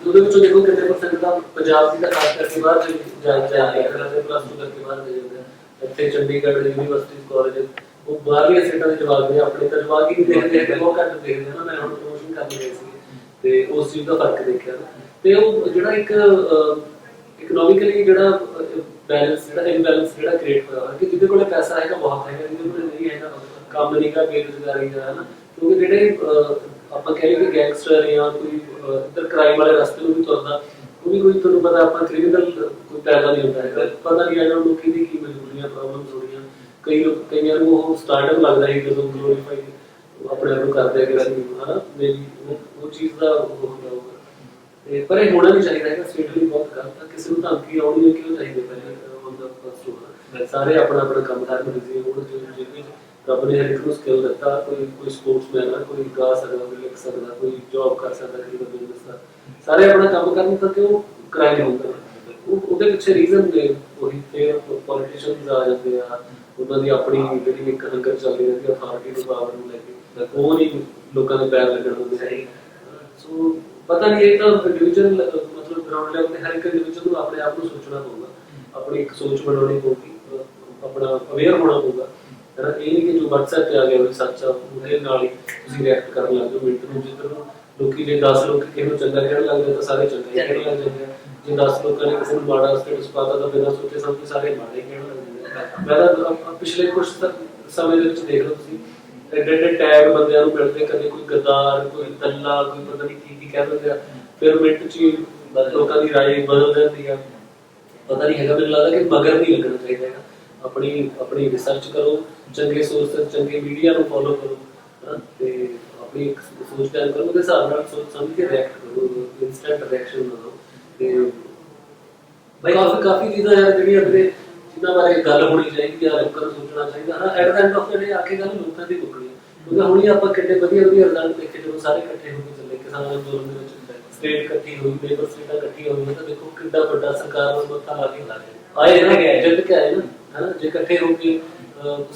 ਉਹਦੇ ਵਿੱਚੋਂ ਦੇਖੋ ਕਿੰਨੇ ਪਰਸੈਂਟ ਦਾ ਪੰਜਾਬ ਦੀ ਤਾਂ ਖਾਸ ਕਰਕੇ ਬਾਹਰ ਜਾਂਦੇ ਪਲੱਸ 2 ਕਰਕੇ ਬਾਹਰ ਦੇ ਜਾਂਦੇ ਆ। ਇੱਥੇ ਚੰਡੀਗੜ੍ਹ ਯੂਨੀਵਰਸਿਟੀ ਕਾਲਜ ਉਹ ਬਾਹਰਲੀਆਂ ਸੀਟਾਂ ਦੇ ਜਵਾਬ ਨੇ, ਆਪਣੇ ਤਾਂ ਜਵਾਬ ਹੀ ਨਹੀਂ ਦੇਖਦੇ ਹੈਗੇ, ਬਹੁਤ ਘੱਟ ਦੇਖਦੇ ਨਾ। ਮੈਂ ਹੁਣ ਪ੍ਰਮੋਸ਼ਨ ਕਰਨ ਗਏ ਸੀ ਤੇ ਉਸ ਚੀਜ਼ ਦਾ ਫਰਕ ਦੇਖਿਆ ਤੇ ਉਹ ਜਿਹੜਾ ਇੱਕ ਇਕਨੋਮਿਕਲੀ ਜਿਹੜਾ ਬੈਲੈਂਸ ਜਿਹੜਾ ਇਨਬੈਲੈਂਸ ਜਿਹੜਾ ਕ੍ਰੀਏਟ ਹੋਇਆ ਕਿ ਜਿਹਦੇ ਕੋਲ ਪੈਸਾ ਹੈਗਾ ਬਹੁਤ ਹੈਗਾ, ਜਿਹਦੇ ਕੋਲ ਨਹੀਂ ਹੈਗਾ ਕੰਮ ਨਹੀਂ ਗਾ, ਬੇਰੁਜ਼ਗਾਰੀ ਦਾ ਹੈ ਨਾ। ਕਿਉਂਕਿ ਜਿਹੜੇ ਆਪਾਂ ਕਹਿ ਲਈਏ ਕਿ ਗੈਂਗਸਟਰ ਜਾਂ ਕੋਈ ਇੱਧਰ ਕ੍ਰਾਈਮ ਵਾਲੇ ਰਸਤੇ ਨੂੰ ਵੀ ਤੁਰਦਾ, ਉਹ ਵੀ ਕੋਈ ਤੁਹਾਨੂੰ ਪਤਾ ਆਪਾਂ ਕ੍ਰਿਮੀਨਲ ਕੋਈ ਪੈਦਾ ਨਹੀਂ ਹੁੰਦਾ ਹੈਗਾ, ਪਤਾ ਨਹੀਂ ਹੈਗਾ ਲੋਕੀ ਦੀ ਕੀ ਮਜਬੂਰੀਆਂ ਪ੍ਰੋਬਲਮਸ ਹੋ ਰਹੀਆਂ। ਕਈਆਂ ਨੂੰ ਉਹ ਸਟਾਰਟਅਪ ਲੱਗਦਾ ਹੈ ਜਦੋਂ ਗਲੋਰੀਫਾਈ ਆਪਣੇ ਆਪ ਨੂੰ ਕਰਦੇ ਹੈਗੇ ਅਸੀਂ ਹਨਾ, ਮੇਬੀ ਉਹ ਚੀਜ਼ ਦਾ ਹੁੰਦਾ ਹੋਊਗਾ। ਤੇ ਪਰ ਇਹ ਹੋਣਾ ਨਹੀਂ ਚਾਹੀਦਾ ਹੈਗਾ, ਸਟੇਟ ਲਈ ਬਹੁਤ ਗਲਤ ਆ। ਕਿਸੇ ਨੂੰ ਧਮਕੀ ਆਉਣੀ ਕਿਉਂ ਚਾਹੀਦੀ ਪਹਿਲੇ ਸਾਰੇ ਆਪਣਾ ਆਪਣਾ ਕੰਮ ਕਰ ਬਿਜ਼ੀ ਹੋਣ। ਜਿਹਦੇ ਰੱਬ ਨੇ ਹਰ ਇੱਕ ਨੂੰ ਸਕਿੱਲ ਦਿੱਤਾ, ਕੋਈ ਸਪੋਰਟਸਮੈਨ ਆ, ਕੋਈ ਗਾ ਸਕਦਾ, ਕੋਈ ਲਿਖ ਸਕਦਾ, ਕੋਈ ਜੌਬ ਕਰ ਸਕਦਾ, ਕਿਸੇ ਦਾ ਬਿਜ਼ਨਸ ਦਾ, ਸਾਰੇ ਆਪਣਾ ਕੰਮ ਕਰਨ ਤਾਂ ਕਿਉਂ ਕ੍ਰਾਈਮ ਹੁੰਦਾ। ਉਹਦੇ ਪਿੱਛੇ ਰੀਜ਼ਨ ਨੇ ਉਹੀ ਫਿਰ ਪੋਲੀਟੀਸ਼ੀਅਨਸ ਆ ਜਾਂਦੇ ਆ, ਉਹਨਾਂ ਦੀ ਆਪਣੀ ਜਿਹੜੀ ਇੱਕ ਹੰਗਰ ਚੱਲਦੀ ਰਹਿੰਦੀ ਅਥਾਰਟੀ ਨੂੰ ਪਾਵਰ ਨੂੰ ਲੈ ਕੇ, ਉਹ ਨਹੀਂ ਲੋਕਾਂ ਦੇ ਪੈਰ ਲੱਗਣ ਦਿੰਦੇ ਹੈ। ਸੋ ਪਤਾ ਨਹੀਂ ਇਹ ਤਾਂ ਇੰਡੀਵਿਜੂਅਲ ਮਤਲਬ ਗਰਾਊਂਡ ਲੈਵਲ ਤੇ ਹਰ ਇੱਕ ਇੰਡੀਵਿਜੂਅਲ ਨੂੰ ਆਪਣੇ ਆਪ ਨੂੰ ਸੋਚਣਾ ਪਊਗਾ, ਆਪਣੀ ਇੱਕ ਸੋਚ ਬਣਾਉਣੀ ਪਊਗੀ, ਆਪਣਾ ਅਵੇਅਰ ਹੋਣਾ ਪਊਗਾ ਹੈ ਨਾ। ਇਹ ਨਹੀਂ ਕਿ ਜੋ WhatsApp ਤੇ ਆ ਗਿਆ ਉਹ ਸੱਚ ਆ, ਉਹਦੇ ਨਾਲ ਹੀ ਤੁਸੀਂ ਰਿਐਕਟ ਕਰਨ ਲੱਗ ਜਾਓ ਮਿੰਟ ਨੂੰ। ਜਿੱਧਰ ਨੂੰ ਲੋਕੀ ਜੇ 10 ਲੋਕ ਕਿਸੇ ਨੂੰ ਚੰਗਾ ਕਹਿਣ ਲੱਗਦੇ ਤਾਂ ਸਾਰੇ ਚੰਗਾ ਹੀ ਕਹਿਣ ਲੱਗ ਜਾਂਦੇ ਆ, ਜੇ 10 ਲੋਕਾਂ ਨੇ ਕਿਸੇ ਨੂੰ ਮਾੜਾ ਸਟੇਟਸ ਪਾਤਾ ਤਾਂ ਬਿਨਾਂ ਸੋਚੇ ਸਮਝੇ ਸਾਰੇ ਮਾੜੇ ਕਹਿਣ ਲੱਗ ਜਾਂਦੇ ਆ। ਮੈਂ ਤਾਂ ਪਿਛਲੇ ਕੁਝ ਸਮੇਂ ਦੇ ਵਿੱਚ ਦੇਖ ਲਓ ਤੁਸੀਂ ਐਡੇ ਟੈਗ ਬੰਦਿਆਂ ਨੂੰ ਮਿਲਦੇ, ਕਦੇ ਕੋਈ ਗੱਦਾਰ, ਕੋਈ ਦੱਲਾ, ਕੋਈ ਪਤਾ ਨਹੀਂ ਕੀ ਕਹਿ ਦਿੰਦੇ ਆ, ਫਿਰ ਮਿੰਟ 'ਚ ਹੀ ਲੋਕਾਂ ਦੀ ਰਾਏ ਬਦਲ ਜਾਂਦੀ ਆ। ਪਤਾ ਨਹੀਂ ਹੈਗਾ, ਮੈਨੂੰ ਲੱਗਦਾ ਕਿ ਮਗਰ ਨਹੀਂ ਲੱਗਣਾ ਚਾਹੀਦਾ ਹੈਗਾ। ਆਪਣੀ ਰਿਸਰਚ ਕਰੋ, ਚੰਗੇ ਸੋਰਸ ਚੰਗੇ ਮੀਡੀਆ ਨੂੰ ਫੋਲੋ ਕਰੋ ਤੇ ਆਪਣੀ ਇੱਕ ਸੋਚ ਤਿਆਰ ਕਰੋ, ਉਹਦੇ ਹਿਸਾਬ ਨਾਲ ਸੋਚ ਸਮਝ ਕੇ ਰਿਐਕਟ ਕਰੋ, ਇਨਸਟੈਂਟ ਰਿਐਕਸ਼ਨ ਨਾ ਦਿਓ। ਤੇ ਕਾਫੀ ਚੀਜ਼ਾਂ ਯਾਰ ਜਿਹੜੀਆਂ ਜਿਨ੍ਹਾਂ ਬਾਰੇ ਗੱਲ ਹੋਣੀ ਚਾਹੀਦੀ ਆ, ਲੋਕਾਂ ਨੂੰ ਸੋਚਣਾ ਚਾਹੀਦਾ ਹੈ। At the end of the day ਆ ਕੇ ਗੱਲ ਲੋਕਾਂ ਦੀ ਮੁੱਕਣੀ ਹੈ, ਕਿਉਂਕਿ ਹੁਣ ਹੀ ਆਪਾਂ ਕਿੰਨੇ ਵਧੀਆ ਰਿਜ਼ਲਟ ਦੇਖੇ ਜਦੋਂ ਸਾਰੇ ਇਕੱਠੇ ਹੋ ਕੇ ਚੱਲੇ ਕਿਸਾਨ ਅੰਦੋਲਨ ਦੇ ਵਿੱਚ, ਸਟੇਟ ਇਕੱਠੀ ਹੋਈ, ਲੇਬਰ ਸਟੇਟਾਂ ਇਕੱਠੀਆਂ ਹੋਈਆਂ, ਤਾਂ ਦੇਖੋ ਕਿੰਨਾ ਵੱਡਾ ਸਰਕਾਰ ਨੂੰ ਮੱਥਾ ਲਾ ਕੇ ਆਏ ਨਾ, ਜਿੱਤ ਕੇ ਆਏ ਨਾ ਹੈ ਨਾ। ਜੇ ਇਕੱਠੇ ਹੋ ਕੇ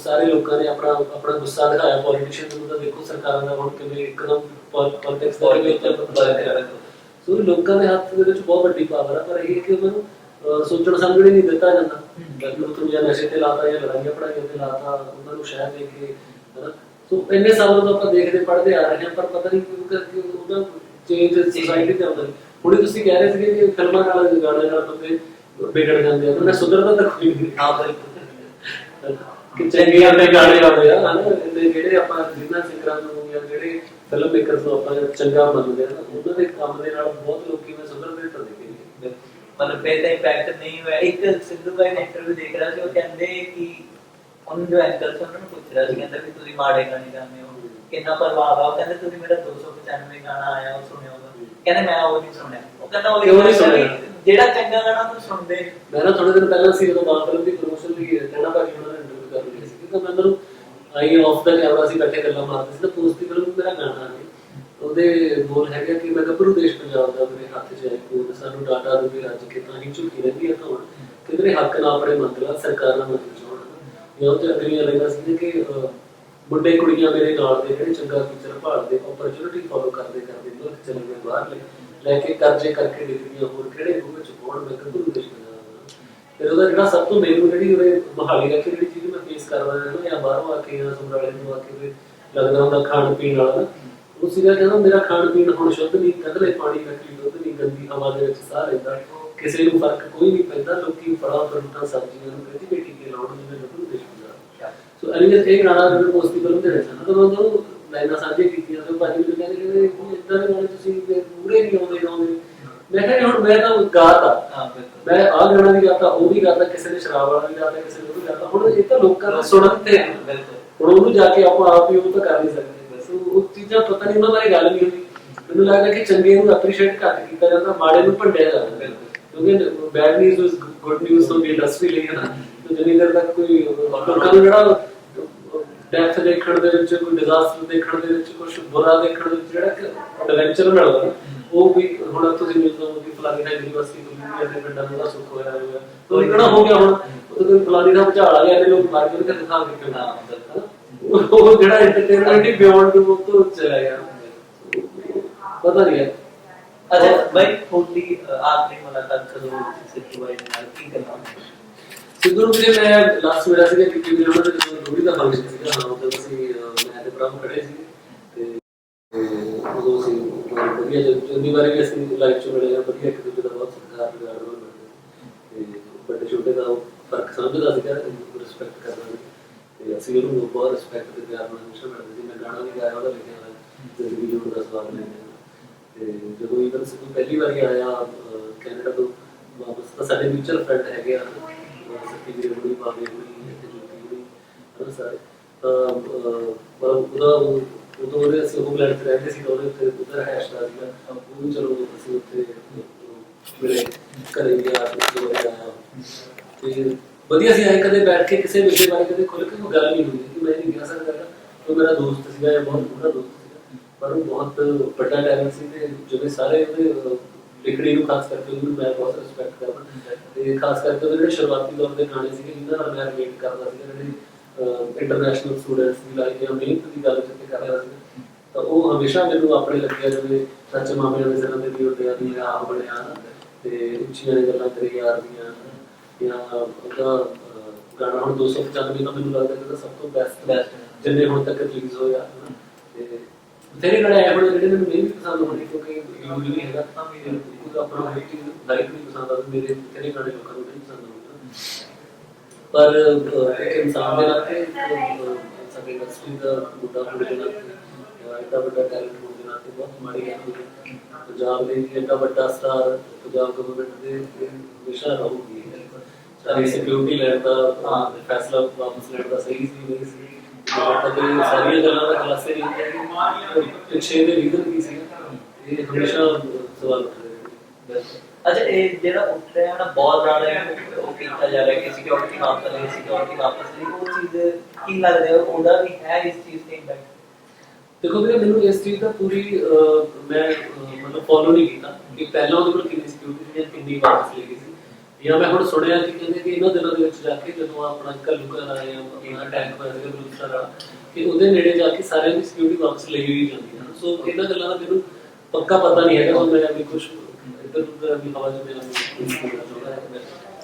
ਸਾਰੇ ਲੋਕਾਂ ਨੇ ਆਪਣਾ ਗੁੱਸਾ ਦਿਖਾਇਆ ਪੋਲੀਟੀਸ਼ੀਅਨ ਨੂੰ, ਤਾਂ ਦੇਖੋ ਸਰਕਾਰਾਂ ਦਾ ਹੁਣ ਕਿਵੇਂ ਇੱਕਦਮ ਪੋਲਿਟਿਕਸ ਦਾ ਸੋ ਲੋਕਾਂ ਦੇ ਹੱਥ ਦੇ ਵਿੱਚ ਬਹੁਤ ਵੱਡੀ ਪਾਵਰ ਆ, ਪਰ ਇਹ ਕਿ ਉਹਨਾਂ ਨੂੰ ਸੋਚਣ ਸਮਝਣ ਹੀ ਨਹੀਂ ਦਿੱਤਾ ਜਾਂਦਾ। ਬਿਲਕੁਲ ਜਾਂ ਨਸ਼ੇ ਤੇ ਲਾਤਾ ਜਾਂ ਲੜਾਈਆਂ ਪੜਾਈਆਂ ਤੇ ਲਾਤਾ, ਉਹਨਾਂ ਨੂੰ ਸ਼ਹਿਰ ਦੇ ਕੇ ਹੈ ਨਾ। ਸੋ ਇੰਨੇ ਸਾਲਾਂ ਤੋਂ ਆਪਾਂ ਦੇਖਦੇ ਪੜ੍ਹਦੇ ਆ ਰਹੇ ਹਾਂ, ਪਰ ਪਤਾ ਨਹੀਂ ਕਿਉਂ ਕਰਕੇ ਉਹਦਾ ਚੇਂਜ ਸੋਸਾਇਟੀ ਤੇ ਆਉਂਦਾ ਨਹੀਂ। ਹੁਣੇ ਤੁਸੀਂ ਕਹਿ ਰਹੇ ਸੀਗੇ ਕਿ ਫਿਲਮਾਂ ਨਾਲ ਗਾਣੇ ਨਾਲ ਬੰਦੇ ਵਿਗੜ ਜਾਂਦੇ ਆ, ਤਾਂ ਮੈਂ ਸੁਧਰਦਾ ਤਾਂ ਕੋਈ ਨਹੀਂ। ਕਿ ਚੰਗੇ ਆਪਣੇ ਗਾਣੇ ਆਉਂਦੇ ਆ ਹਨਾ, ਜਿਹੜੇ ਆਪਾਂ ਜਿਨ੍ਹਾਂ ਸਿੰਗਰਾਂ ਨੂੰ ਜਾਂ ਜਿਹੜੇ ਫਿਲਮ ਮੇਕਰਸ ਨੂੰ ਆਪਾਂ ਚੰਗਾ ਮੰਨਦੇ ਹਾਂ ਉਹਨਾਂ ਦੇ ਕੰਮ ਦੇ ਨਾਲ ਬਹੁਤ ਲੋਕੀ ਮੈਂ ਸੁਧਰਦੇ ਤਾਂ ਦੇਖੇ ਨੇ। ਮਤਲਬ ਇਹ ਤਾਂ ਇੰਪੈਕਟ ਨਹੀਂ ਹੋਇਆ। ਇੱਕ ਸਿੱਧੂ ਬਾਈ ਨੇ ਇੰਟਰਵਿਊ ਦੇਖ ਰਿਹਾ ਸੀ, ਉਹ ਕਹਿੰਦੇ ਕਿ ਉਹਨਾਂ ਜੋ ਐਂਕਰ ਸੀ ਉਹਨਾਂ ਨੂੰ ਪੁੱਛ ਰਿਹਾ ਸੀ, ਕਹਿੰਦਾ ਵੀ ਤੁਸੀਂ ਮਾੜੇ ਗਾਣੇ ਗਾਉਂਦੇ ਹੋ, ਕਿੰਨਾ ਪ੍ਰਭਾਵ ਆ? ਉਹ ਕਹਿੰਦੇ ਤੁਸੀਂ ਮੇਰਾ 295 ਗਾਣਾ ਆਇਆ ਉਹ ਸੁਣਿਆ ਹੋਗਾ, ਕਹਿੰਦੇ ਮੈਂ ਉਹ ਨਹੀਂ ਸੁਣਿਆ। ਉਹ ਕਹਿੰਦਾ ਉਹ ਕਿਉਂ ਨਹੀਂ ਸੁਣਿਆ? ਜਿਹੜਾ ਚੰਗਾ ਗਾਣਾ ਤੁਸੀਂ ਸੁਣਦੇ। ਮੈਂ ਨਾ ਥੋੜੇ ਦਿਨ ਪਹਿਲਾਂ ਸੀ ਜਦੋਂ ਮਾਂ ਫਿਲਮ ਦੀ ਪ੍ਰੋਮੋਸ਼ਨ ਲਈ ਕਹਿਣਾ ਭਾਜੀ ਉਹਨਾਂ ਨੇ ਇੰਟਰਵਿਊ ਕਰ ਲਈ ਸੀ, ਤਾਂ ਮੈਂ ਉਹਨਾਂ ਨੂੰ ਆਈ ਆਫ ਦਾ ਕੈਮਰਾ ਸੀ ਬੈਠੇ ਗੱਲਾਂ ਮਾਰਦੇ ਸੀ, ਤਾਂ ਪੋਸਟ ਦੀ ਫਿਲਮ ਮੇਰਾ ਗਾਣਾ ਨੇ ਉਹਦੇ ਬੋਲ ਹੈਗਾ ਕਿ ਮੈਂ ਗੱਭਰੂ ਦੇਸ਼ ਪੰਜਾਬ ਦਾ ਮੇਰੇ ਹੱਥ 'ਚ ਹੈ ਕੋਲ, ਸਾਨੂੰ ਡਾਟਾ ਦੇ ਵੀ ਰੱਜ ਕੇ ਤਾਂ ਹੀ ਝੁਕੀ ਰਹਿੰਦੀ ਹੈ ਧੌਣ, ਕਿ ਮੇਰੇ ਹੱਕ ਨਾ ਆਪਣੇ ਮੰਤਲਾ ਸਰਕਾਰਾਂ ਨੂੰ ਚਾਹੁਣ ਜਾਂ ਉਹ ਤੇ ਅਗਲੀਆਂ ਲੈਣਾ ਸੀ ਕਿ ਮੁੰਡੇ ਕੁੜੀਆਂ ਮੇਰੇ ਨਾਲ ਦੇ ਜਿਹੜੇ ਚੰਗਾ ਫਿਊਚਰ ਭਾਲਦੇ ਓਪਰਚੁਨਿਟੀ ਫੋਲੋ ਕਰਦੇ ਕਰਦੇ ਮੁਲਕ ਚਲੇ ਗਏ ਬਾਹਰ ਲੈ ਕੇ ਕਰਜ਼ੇ ਕਰਕੇ ਡਿਗਰੀਆਂ ਹੋਰ ਕਿਹੜੇ ਮੂੰਹ ਵਿੱਚ ਪਾਉਣ, ਮੈਂ ਗੱਭਰੂ ਦੇਸ਼ ਪੰਜਾਬ। ਫਿਰ ਉਹਦਾ ਜਿਹੜਾ ਸਭ ਤੋਂ ਮੈਨੂੰ ਜਿਹੜੀ ਉਹਦੇ ਮੁਹਾਲੀ ਰੱਖੀ ਜਿਹੜੀ ਚੀਜ਼ ਮੈਂ ਫੇਸ ਕਰਦਾ ਰਿਹਾ ਜਾਂ ਬਾਹਰੋਂ ਆ ਕੇ ਜਾਂ ਸਮਰਾਲੇ ਨੂੰ ਆ ਕੇ ਲੱਗਦਾ ਹੁੰਦਾ ਖਾਣ ਪੀਣ ਵਾਲਾ, ਉਹ ਸੀਗਾ ਕਹਿੰਦਾ ਮੇਰਾ ਖਾਣ ਪੀਣ ਹੁਣ ਸ਼ੁੱਧ ਨਹੀਂ, ਕੰਢਲੇ ਪਾਣੀ ਨਕਲੀ ਦੁੱਧ ਨਹੀਂ, ਗੰਦੀ ਹਵਾ ਦੇ ਵਿੱਚ ਸਾਹ ਲੈਂਦਾ, ਕਿਸੇ ਨੂੰ ਫਰਕ ਕੋਈ ਨਹੀਂ ਪੈਂਦਾ, ਲੋਕੀ ਫਲਾਂ ਫਰੂਟਾਂ ਸਬਜ਼ੀਆਂ ਨੂੰ ਕਹਿੰਦੀ ਬੇਟੀ ਕੇ ਲਾਉਣ ਜਿਵੇਂ ਗੱਭਰੂ ਦੇਸ਼ ਪੰਜਾਬ। ਸੋ ਅਲੀਅਸ ਇਹ ਗਾਣਾ ਮੈਨੂੰ ਪੋਸਟ ਦੀ ਫਿਲਮ ਦੇ ਵਿੱਚ ਨਾ, ਤਾਂ ਮੈਂ ਉਹਨੂੰ ਲਾਈਨਾਂ ਸਾਂਝੇ ਕੀਤੀਆਂ ਤੇ ਭਾਜੀ ਮੈਨੂੰ ਕਹਿੰਦੇ ਕਿ ਇੱਦਾਂ ਦੇ ਗਾਣੇ ਤੁਸੀਂ ਪੂਰੇ ਨਹੀਂ ਆਉਂਦੇ। ਮੈਂ ਕਿਹਾ ਹੁਣ ਮੈਂ ਤਾਂ ਗਾਤਾ, ਮੈਂ ਆਹ ਗਾਣਾ ਵੀ ਗਾਤਾ, ਉਹ ਵੀ ਗਾਤਾ, ਕਿਸੇ ਨੇ ਸ਼ਰਾਬ ਵਾਲਾ ਵੀ ਗਾਤਾ, ਕਿਸੇ ਨੇ ਉਹ ਵੀ ਗਾਤਾ, ਹੁਣ ਇਹ ਤਾਂ ਲੋਕਾਂ ਨੂੰ ਸੁਣਨ ਤੇ ਹੁਣ ਉਹਨੂੰ ਜਾ ਕੇ ਆਪਾਂ ਆਪ ਹੀ ਉਹ ਤਾਂ ਕਰ ਨਹੀਂ ਸਕਦੇ। ਉਹ ਚੀਜ਼ਾਂ ਪਤਾ ਨਹੀਂ ਉਹਨਾਂ ਬਾਰੇ ਗੱਲ ਨਹੀਂ ਹੁੰਦੀ। ਮੈਨੂੰ ਲੱਗਦਾ ਕਿ ਚੰਗੇ ਨੂੰ ਐਪਰੀਸ਼ੀਏਟ ਘੱਟ ਕੀਤਾ ਜਾਂਦਾ, ਮਾੜੇ ਨੂੰ ਭੰਡਿਆ ਜਾਂਦਾ, ਕਿਉਂਕਿ bad news is good news ਤੋਂ ਇੰਡਸਟਰੀ ਲਈ ਹੈ ਨਾ। ਜਿੰਨੀ ਦੇਰ ਤੱਕ ਕੋਈ ਲੋਕਾਂ ਨੂੰ ਜਿਹੜਾ ਡੈਥ ਦੇਖਣ ਦੇ ਵਿੱਚ, ਕੋਈ ਡਿਜ਼ਾਸਟਰ ਦੇਖਣ ਦੇ ਵਿੱਚ, ਕੁਝ ਬੁਰਾ ਦੇਖਣ ਦੇ ਵਿੱਚ ਜਿਹੜਾ ਐਡਵੈਂਚਰ ਮਿਲਦਾ ਨਾ, ਉਹ ਵੀ ਹੁਣ ਤੁਸੀਂ ਨਿਊਜ਼ ਤੋਂ ਕਿ ਫਲਾਣੀ ਦਾ ਯੂਨੀਵਰਸਿਟੀ ਤੋਂ ਵੀ ਪਿੰਡਾਂ ਨੂੰ ਸੁੱਖ ਹੋਇਆ ਹੋਇਆ, ਉਹ ਕਿਹੜਾ ਹੋ ਗਿਆ ਹੁਣ ਉਹ ਫਲਾਣੀ ਦਾ ਭੁਚਾਲ ਆ ਗਿਆ ਤੇ ਲੋਕ ਮਾਰ ਕੇ ਦਿਖਾ ਕੇ ਕਿਉਂ ਉਹ ਜਿਹੜਾ ਐਂਟਰਟੇਨਮੈਂਟ ਹੀ ਬਿਯੋਂਡ ਉਹ ਤੋਂ ਚਲਾ ਗਿਆ, ਪਤਾ ਨਹੀਂ ਹੈ। ਅੱਛਾ ਬਾਈ, ਤੁਹਾਡੀ ਆਖਰੀ ਮੁਲਾਕਾਤ ਕਦੋਂ ਸਿੱਧੂ ਬਾਈ ਨਾਲ ਕੀ ਕਰਨਾ? ਸਿੱਧੂ ਨੂੰ ਵੀ ਮੈਂ ਲਾਸਟ ਮਿਲਿਆ ਸੀਗਾ ਕਿਉਂਕਿ ਮੇਰੇ ਉਹਨਾਂ ਦੇ ਲੋਹੜੀ ਦਾ ਫੰਕਸ਼ਨ ਸੀਗਾ, ਹਾਂ ਉਦੋਂ ਅਸੀਂ ਮੈਂ ਤੇ ਭਰਾ ਖੜੇ ਸੀ ਤੇ ਉਦੋਂ ਅਸੀਂ ਵਧੀਆ ਜਿੰਨੀ ਵਾਰੀ ਵੀ ਅਸੀਂ ਲਾਈਫ 'ਚ ਮਿਲੇ ਹਾਂ ਵਧੀਆ, ਇੱਕ ਦੂਜੇ ਦਾ ਬਹੁਤ ਸਤਿਕਾਰ ਮਿਲਦੇ ਤੇ ਵੱਡੇ ਛੋਟੇ ਦਾ ਫਰਕ ਸਮਝਦਾ ਸੀਗਾ, ਰਿਸਪੈਕਟ ਕਰਦਾ ਤੇ ਅਸੀਂ ਉਹਨੂੰ ਬਹੁਤ ਰਿਸਪੈਕਟ ਤੇ ਪਿਆਰ ਨਾਲ ਹਮੇਸ਼ਾ ਮਿਲਦੇ ਸੀ। ਮੈਂ ਗਾਣਾ ਵੀ ਗਾਇਆ ਉਹਦਾ ਲਿਖਿਆ ਹੋਇਆ ਜ਼ਿੰਦਗੀ ਜਿਉਣ ਦਾ ਸਵਾਦ ਲੈਂਦੇ ਤੇ ਜਦੋਂ ਇਵਨ ਸਿੱਧੂ ਪਹਿਲੀ ਵਾਰੀ ਆਇਆ ਕੈਨੇਡਾ ਤੋਂ ਵਾਪਸ, ਤਾਂ ਸਾਡੇ ਮਿਊਚੁਅਲ ਫਰੈਂਡ ਹੈਗੇ ਆ ਸੱਤੀ ਵੀਰੇ ਬੜੀ ਬਾਬੇ ਹੋਈ ਜੋਤੀ ਹੋਈ ਸਾਰੇ, ਤਾਂ ਉਹਦਾ ਉਦੋਂ ਉਹਦੇ ਅਸੀਂ ਹੋਮਲੈਂਡ 'ਚ ਰਹਿੰਦੇ ਸੀ, ਉਹਦੇ ਉੱਤੇ ਉੱਧਰ ਹੈਸ਼ਟਾ ਸੀਗਾ, ਉਹ ਵੀ ਚਲੋ ਅਸੀਂ ਉੱਥੇ ਮਿਲੇ ਘਰੇ ਵੀ ਆ ਤੇ ਵਧੀਆ ਸੀ। ਕਦੇ ਬੈਠ ਕੇ ਕਿਸੇ ਵਿਸ਼ੇ ਬਾਰੇ ਕਦੇ ਖੁੱਲ੍ਹ ਕੇ ਕੋਈ ਗੱਲ ਨਹੀਂ ਹੁੰਦੀ ਕਿ ਮੈਂ ਨਹੀਂ ਕਹਿ ਸਕਦਾ ਉਹ ਮੇਰਾ ਦੋਸਤ ਸੀਗਾ ਜਾਂ ਬਹੁਤ ਬੁਰਾ ਦੋਸਤ ਸੀਗਾ, ਪਰ ਉਹ ਬਹੁਤ ਵੱਡਾ ਟੈਲੈਂਟ ਸੀ ਤੇ ਜਿਵੇਂ ਸਾਰੇ ਉਹਦੇ ਲਿਖਣੀ ਨੂੰ ਖਾਸ ਕਰਕੇ ਉਹਨੂੰ ਮੈਂ ਬਹੁਤ ਰਿਸਪੈਕਟ ਕਰਦਾ ਤੇ ਖਾਸ ਕਰਕੇ ਉਹਦੇ ਜਿਹੜੇ ਸ਼ੁਰੂਆਤੀ ਦੌਰ ਦੇ ਗਾਣੇ ਸੀਗੇ ਜਿਨ੍ਹਾਂ ਨਾਲ ਮੈਂ ਰਿਲੇਟ ਕਰਦਾ ਸੀਗਾ, ਜਿਹੜੇ ਇੰਟਰਨੈਸ਼ਨਲ ਸਟੂਡੈਂਟਸ ਦੀ ਲਾਈਫ ਜਾਂ ਮਿਹਨਤ ਦੀ ਗੱਲ ਜਿੱਥੇ ਕਰਦਾ ਸੀ, ਤਾਂ ਉਹ ਹਮੇਸ਼ਾ ਮੈਨੂੰ ਆਪਣੇ ਲੱਗਿਆ ਜਿਵੇਂ ਸੱਚ ਮਾਮਿਆਂ ਦੇ ਸਿਰਾਂ ਤੇ ਵੀ ਉੱਡਿਆ ਦੀ ਆਹ ਬਣਿਆ ਤੇ ਉੱਚੀਆਂ ਗੱਲਾਂ ਤੇਰੇ ਯਾਰ ਦੀਆਂ, ਜਾਂ ਉਹਦਾ ਗਾਣਾ ਹੁਣ 295 ਦਾ ਮੈਨੂੰ ਲੱਗਦਾ ਕਿ ਸਭ ਤੋਂ ਬੈਸਟ ਜਿੰਨੇ ਹੁਣ ਤੱਕ ਰਿਲੀਜ਼ ਹੋਇਆ ਤੇ ਤੇਰੇ ਗਾਣੇ ਆਏ ਹੋਣੇ ਜਿਹੜੇ ਮੈਨੂੰ ਨਹੀਂ ਵੀ ਪਸੰਦ ਹੋਣੇ ਕਿਉਂਕਿ ਯੂਜ਼ ਨਹੀਂ ਹੈਗਾ, ਆਪਣਾ ਲਾਈਕ ਨਹੀਂ ਪਸੰਦ ਆਉਂਦਾ, ਮੇਰੇ ਤੇਰੇ ਗਾਣੇ ਲੋਕਾਂ ਨੂੰ ਨਹੀਂ ਪਸੰਦ ਆਉਂਦੇ, ਪਰ ਇੱਕ ਇਨਸਾਨ ਦੇ ਨਾਤੇ ਸਾਡੇ ਇੰਡਸਟਰੀ ਦਾ ਮੁੱਦਾ ਹੋਣ ਦੇ ਨਾਤੇ ਐਡਾ ਵੱਡਾ ਟੈਲੈਂਟ ਹੋਣ ਦੇ ਨਾਤੇ ਬਹੁਤ ਮਾੜੀ ਗੱਲ ਹੋਈ। ਪੰਜਾਬ ਦੇ ਐਡਾ ਵੱਡਾ ਸਟਾਰ ਪੰਜਾਬ ਗਵਰਨਮੈਂਟ ਦੇ ਹਮੇਸ਼ਾ ਰਹੂਗੀ। ਸਾਰੀ ਸਿਕਿਉਰਿਟੀ ਲੈਣ ਦਾ ਫੈਸਲਾ ਵਾਪਸ ਲੈਣ ਦਾ ਸਹੀ ਸੀ ਨਹੀਂ ਸੀ, ਸਾਰੀਆਂ ਗੱਲਾਂ ਦਾ ਖੁਲਾਸੇ ਨਹੀਂ ਹੁੰਦਾ ਪਿੱਛੇ ਦੇ ਰੀਜ਼ਨ ਕੀ ਸੀ, ਇਹ ਹਮੇਸ਼ਾ ਸਵਾਲ ਉੱਠ ਰਿਹਾ। ਅੱਛਾ ਇਹ ਜਿਹੜਾ ਉੱਠ ਰਿਹਾ ਨਾ ਬਹੁਤ ਜ਼ਿਆਦਾ ਉਹ ਕੀਤਾ ਜਾ ਰਿਹਾ ਕਿ ਸਿਕਿਉਰਿਟੀ ਵਾਪਸ ਲਈ, ਉਹ ਚੀਜ਼ ਕੀ ਲੱਗਦਾ ਉਹਦਾ ਵੀ ਹੈ ਇਸ ਚੀਜ਼ ਤੇ ਇੰਪੈਕਟ? ਦੇਖੋ ਵੀਰੇ ਮੈਨੂੰ ਇਸ ਚੀਜ਼ ਦਾ ਪੂਰੀ ਮੈਂ ਮਤਲਬ ਫੋਲੋ ਨਹੀਂ ਕੀਤਾ ਕਿ ਪਹਿਲਾਂ ਉਹਦੇ ਕੋਲ ਕਿੰਨੀ ਸਿਕਿਉਰਿਟੀ ਸੀ, ਕਿੰਨੀ ਵਾਪਸ ਲੈ ਗਈ ਸੀ, ਜਾਂ ਮੈਂ ਹੁਣ ਸੁਣਿਆ ਕਿ ਕਹਿੰਦੇ ਕਿ ਇਹਨਾਂ ਦਿਨਾਂ ਦੇ ਵਿੱਚ ਜਾ ਕੇ ਜਦੋਂ ਆਪਣਾ ਘੱਲੂਘਾਰਾ ਆਇਆ ਆਪਣਾ ਅਟੈਕ ਹੋਇਆ ਸੀਗਾ ਬਲੂਚਿਸਤਾਨ ਵਾਲਾ, ਕਿ ਉਹਦੇ ਨੇੜੇ ਜਾ ਕੇ ਸਾਰਿਆਂ ਦੀ ਸਿਕਿਉਰਿਟੀ ਵਾਪਸ ਲਈ ਹੋਈ ਜਾਂਦੀ ਹੈ। ਸੋ ਇਹਨਾਂ ਗੱਲਾਂ ਦਾ ਮੈਨੂੰ ਪੱਕਾ ਪਤਾ ਨਹੀਂ ਹੈਗਾ, ਮੈਂ ਵੀ ਕੁਛ ਇੱਧਰ ਉੱਧਰ ਵੀ ਹਵਾ 'ਚ ਮੇਰਾ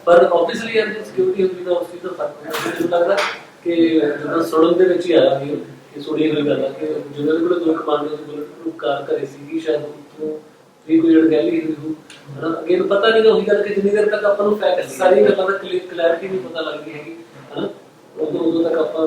ਪਰ ਆਬਵੀਅਸਲੀ ਯਾਰ ਜੇ ਸਿਕਿਉਰਿਟੀ ਹੁੰਦੀ ਤਾਂ ਉਸ ਚੀਜ਼ ਦਾ ਫਰਕ ਹੁੰਦਾ। ਮੈਨੂੰ ਲੱਗਦਾ ਕਿ ਜਦੋਂ ਸੁਣਨ ਦੇ ਵਿੱਚ ਹੀ ਆਇਆ ਕਿ ਸੁਣੀ ਹੋਈ ਗੱਲ ਹੈ ਕਿ ਜਦੋਂ ਉਹਦੇ ਕੋਲ 2 ਕਮਾਂਡੋ ਦੀ ਬੁਲਟ ਪ੍ਰੂਫ ਕਾਰ ਘਰੇ ਸੀਗੀ, ਸ਼ਾਇਦ ਉੱਥੋਂ ਵੀ ਕੋਈ ਅਣਗਹਿਲੀ ਹੋਈ ਹੋ, ਅੱਗੇ ਨੂੰ ਪਤਾ ਨਹੀਂ ਉਹੀ ਗੱਲ ਕਿ ਜਿੰਨੀ ਦੇਰ ਤੱਕ ਆਪਾਂ ਨੂੰ ਫੈਕਟ ਸਾਰੀ ਗੱਲਾਂ ਦਾ ਕਲੈਰਿਟੀ ਨਹੀਂ ਪਤਾ ਲੱਗਦੀ ਹੈਗੀ, ਉਦੋਂ ਤੱਕ ਆਪਾਂ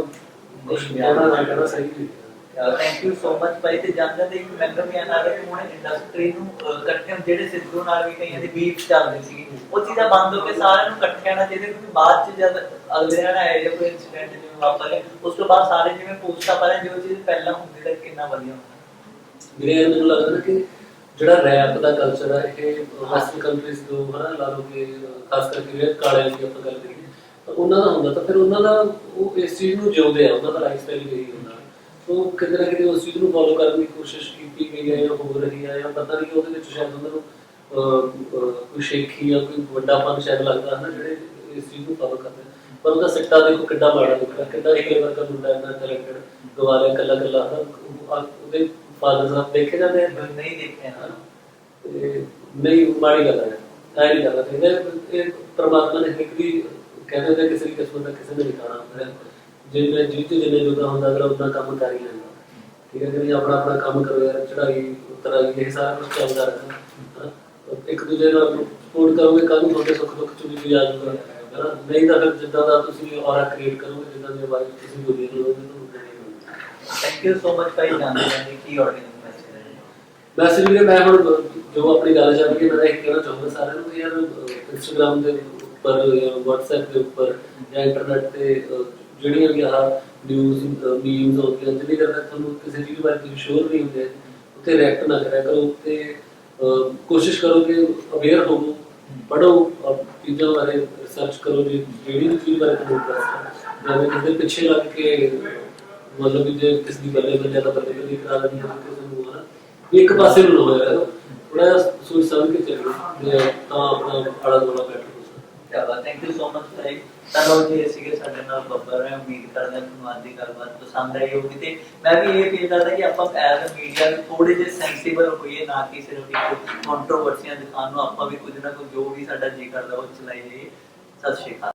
ਕੁਛ ਕਹਿਣਾ ਸਹੀ ਨਹੀਂ। ਥੈਂਕ ਯੂ ਸੋ ਮਚ ਭਾਈ। ਤੇ ਜਾਂਦੇ ਤੇ ਇੱਕ ਮੈਨੂੰ ਵੀ ਆਣਾ ਕਿ ਹੁਣ ਇੰਡਸਟਰੀ ਨੂੰ ਇਕੱਠੇ ਜਿਹੜੇ ਸਿੱਧੂ ਨਾਲ ਵੀ ਕਈਆਂ ਦੀ ਬੀਫ ਚੱਲਦੀ ਸੀ, ਉਹ ਚੀਜ਼ਾਂ ਬੰਦ ਹੋ ਕੇ ਸਾਰਿਆਂ ਨੂੰ ਇਕੱਠੇ ਆਣਾ ਚਾਹੀਦਾ, ਕਿਉਂਕਿ ਬਾਅਦ ਚ ਜਦ ਅਗਲੇ ਨਾਲ ਆਏ ਜਾਂ ਕੋਈ ਇਨਸੀਡੈਂਟ ਜਿਵੇਂ ਵਾਪਰਿਆ ਉਸ ਤੋਂ ਬਾਅਦ ਸਾਰੇ ਜਿਵੇਂ ਪੋਸਟਾਂ ਪਾ ਰਹੇ, ਜੋ ਚੀਜ਼ ਪਹਿਲਾਂ ਹੁੰਦੀ ਤਾਂ ਕਿੰਨਾ ਵਧੀਆ ਹੁੰਦਾ। ਮੇਰੇ ਮੈਨੂੰ ਲੱਗਦਾ ਨਾ ਕਿ ਜਿਹੜਾ ਰੈਪ ਦਾ ਕਲਚਰ ਹੈ ਇਹ ਵੈਸਟਰਨ ਕੰਟਰੀਜ਼ ਤੋਂ ਹਨਾ ਲਾ ਲਓ ਕਿ ਖਾਸ ਕਰਕੇ ਜਿਹੜੇ ਕਾਲੇ ਦੀ ਆਪਾਂ ਗੱਲ ਕਰੀਏ ਤਾਂ ਉਹਨਾਂ ਦਾ ਹੁੰਦਾ, ਤਾਂ ਫਿਰ ਉਹਨਾਂ ਦਾ ਉਹ ਇਸ ਚੀਜ਼ ਨੂੰ ਜਿਉਂਦੇ ਆ, ਉਹਨਾਂ ਦਾ ਲਾਈਫ ਸਟਾਈਲ ਹੀ ਹੁੰਦਾ। ਉਹ ਕਿਤੇ ਨਾ ਕਿਤੇ ਉਸ ਚੀਜ਼ ਨੂੰ ਫੋਲੋ ਕਰਨ ਦੀ ਕੋਸ਼ਿਸ਼ ਕੀਤੀ ਗਈ ਹੈ ਜਾਂ ਹੋ ਰਹੀ ਹੈ, ਜਾਂ ਪਤਾ ਨਹੀਂ ਕਿ ਉਹਦੇ ਵਿੱਚ ਸ਼ਾਇਦ ਉਹਨਾਂ ਨੂੰ ਕੋਈ ਸ਼ੇਖੀ ਜਾਂ ਕੋਈ ਵੱਡਾਪਨ ਸ਼ਾਇਦ ਲੱਗਦਾ ਹੈ ਨਾ ਜਿਹੜੇ ਇਸ ਚੀਜ਼ ਨੂੰ ਫੋਲੋ ਕਰਦੇ। ਪਰ ਉਹਦਾ ਸਿੱਟਾ ਦੇਖੋ ਕਿੱਡਾ ਮਾੜਾ ਨਿਕਲਿਆ, ਕਿੱਡਾ ਇੱਕ ਵਰਗਾ ਮੁੰਡਾ ਇੰਨਾ ਟੈਲੈਂਟਡ ਗਵਾ ਲਿਆ ਇਕੱਲਾ ਇਕੱਲਾ ਉਹਦੇ ਫਾਦਰ ਸਾਹਿਬ ਦੇਖੇ ਜਾਂਦੇ ਨਹੀਂ ਦੇਖਿਆ ਨਾ, ਨਹੀਂ ਮਾੜੀ ਗੱਲ ਹੈ, ਐ ਨਹੀਂ ਕਰਨਾ ਚਾਹੀਦਾ। ਇਹ ਪਰਮਾਤਮਾ ਨੇ ਇੱਕ ਵੀ ਕਹਿੰਦੇ ਕਿਸੇ ਦੀ ਕਿਸਮਤ ਦਾ ਕਿਸੇ ਨੇ ਲਿਖਾਣਾ ਹੁੰਦਾ, ਜਿੰਨੇ ਜਿੱਤੇ ਜਿੰਨੇ ਜੋਗਾ ਹੁੰਦਾ ਅਗਲਾ ਉतना ਕੰਮ ਕਰ ਹੀ ਲੈਂਦਾ, ਠੀਕ ਹੈ ਕਿ ਆਪਣਾ ਆਪਣਾ ਕੰਮ ਕਰੋ ਯਾਰ, ਚੜਾਈ ਉਤਰਾਈ ਇਹ ਸਾਰਾ ਕੁਝ ਚੱਲਦਾ ਰਹਿੰਦਾ, ਇੱਕ ਦੂਜੇ ਨਾਲ ਸਪੋਰਟ ਕਰੋਗੇ ਕੱਲ ਨੂੰ ਤੁਹਾਡੇ ਸੁੱਖ ਦੁੱਖ ਚ ਵੀ ਆ ਜਾਊਗਾ, ਨਹੀਂ ਤਾਂ ਫਿਰ ਜਿੱਦਾਂ ਦਾ ਤੁਸੀਂ ਔਰਾ ਕ੍ਰੀਏਟ ਕਰੋਗੇ, ਜਿੱਦਾਂ ਦੀ ਆਵਾਜ਼ ਤੁਸੀਂ ਦੁਨੀਆ ਨੂੰ ਲੋਗੇ। ਥੈਂਕ ਯੂ ਸੋ ਮਚ ਭਾਈ। ਜਾਂਦੇ ਜਾਂਦੇ ਕੀ ਆਡੀਅנס ਮੈਸੇਜ ਵੀ ਮੈਂ ਹੁਣ ਜੋ ਆਪਣੀ ਗੱਲ ਚੱਲ ਰਹੀ ਹੈ ਮੈਂ ਇਹ ਕਹਿਣਾ ਚਾਹੁੰਦਾ ਸਾਰਿਆਂ ਨੂੰ ਕਿ ਯਾਰ ਇੰਸਟਾਗ੍ਰਾਮ ਦੇ ਉੱਪਰ ਜਾਂ WhatsApp ਦੇ ਉੱਪਰ ਜਾਂ ਇੰਟਰਨੈਟ ਤੇ ਜਿਹੜੀਆਂ ਵੀ ਆਹ ਨਿਊਜ਼ ਮੀਮਸ ਹੁੰਦੀਆਂ, ਜਿੰਨੀ ਦੇਰ ਤੱਕ ਤੁਹਾਨੂੰ ਕਿਸੇ ਚੀਜ਼ ਬਾਰੇ ਤੁਸੀਂ ਸ਼ੋਰ ਨਹੀਂ ਹੁੰਦੇ ਉੱਥੇ ਰਿਐਕਟ ਨਾ ਕਰਿਆ ਕਰੋ, ਤੇ ਕੋਸ਼ਿਸ਼ ਕਰੋ ਕਿ ਅਵੇਅਰ ਹੋਵੋ, ਪੜ੍ਹੋ, ਚੀਜ਼ਾਂ ਬਾਰੇ ਰਿਸਰਚ ਕਰੋ, ਜਿਹੜੀ ਵੀ ਚੀਜ਼ ਬਾਰੇ ਤੁਹਾਨੂੰ ਇੰਟਰਸਟ ਹੈ। ਜਿਵੇਂ ਕਿਸੇ ਪਿੱਛੇ ਲੱਗ ਕੇ ਮਤਲਬ ਕਿ ਜੇ ਕਿਸੇ ਦੀ ਬੱਲੇ ਬੱਲੇ ਦਾ ਬੱਲੇ ਬੱਲੇ ਕਰਾ ਲੈਣੀ ਹੈ ਕਿਸੇ ਨੂੰ ਹਨਾ ਇੱਕ ਪਾਸੇ ਨੂੰ ਹੋਇਆ ਥੋੜਾ ਜਿਹਾ ਸੋਚ ਸਮਝ ਕੇ ਚੱਲੋ ਤਾਂ ਆਪਣਾ ਆਲਾ ਦੁਆਲਾ ਬੈਠ ਚਲੋ ਥੈਂਕ ਯੂ ਸੋ ਮਚ ਭਾਈ। ਚਲੋ ਜੀ ਸੀਗੇ ਸਾਡੇ ਨਾਲ ਬੱਬਰ ਹੈ, ਉਮੀਦ ਕਰਦੇ ਹਾਂ ਤੁਹਾਨੂੰ ਅੱਜ ਦੀ ਗੱਲਬਾਤ ਪਸੰਦ ਆਈ ਹੋਊਗੀ, ਤੇ ਮੈਂ ਵੀ ਇਹ ਫੀਲ ਕਰਦਾ ਕਿ ਆਪਾਂ ਐਜ਼ ਅ ਮੀਡੀਆ ਵੀ ਥੋੜੇ ਜਿਹੇ ਸੈਂਸਿਬਲ ਹੋਈਏ, ਨਾ ਕਿ ਸਿਰਫ ਇੱਕ ਕੰਟਰੋਵਰਸੀਆਂ ਦਿਖਾਉਣ ਨੂੰ, ਆਪਾਂ ਵੀ ਕੁਝ ਨਾ ਕੁਝ ਜੋ ਵੀ ਸਾਡਾ ਜੀ ਕਰਦਾ ਉਹ ਚਲਾਈ ਜਾਈਏ। ਸਤਿ ਸ਼੍ਰੀ ਅਕਾਲ।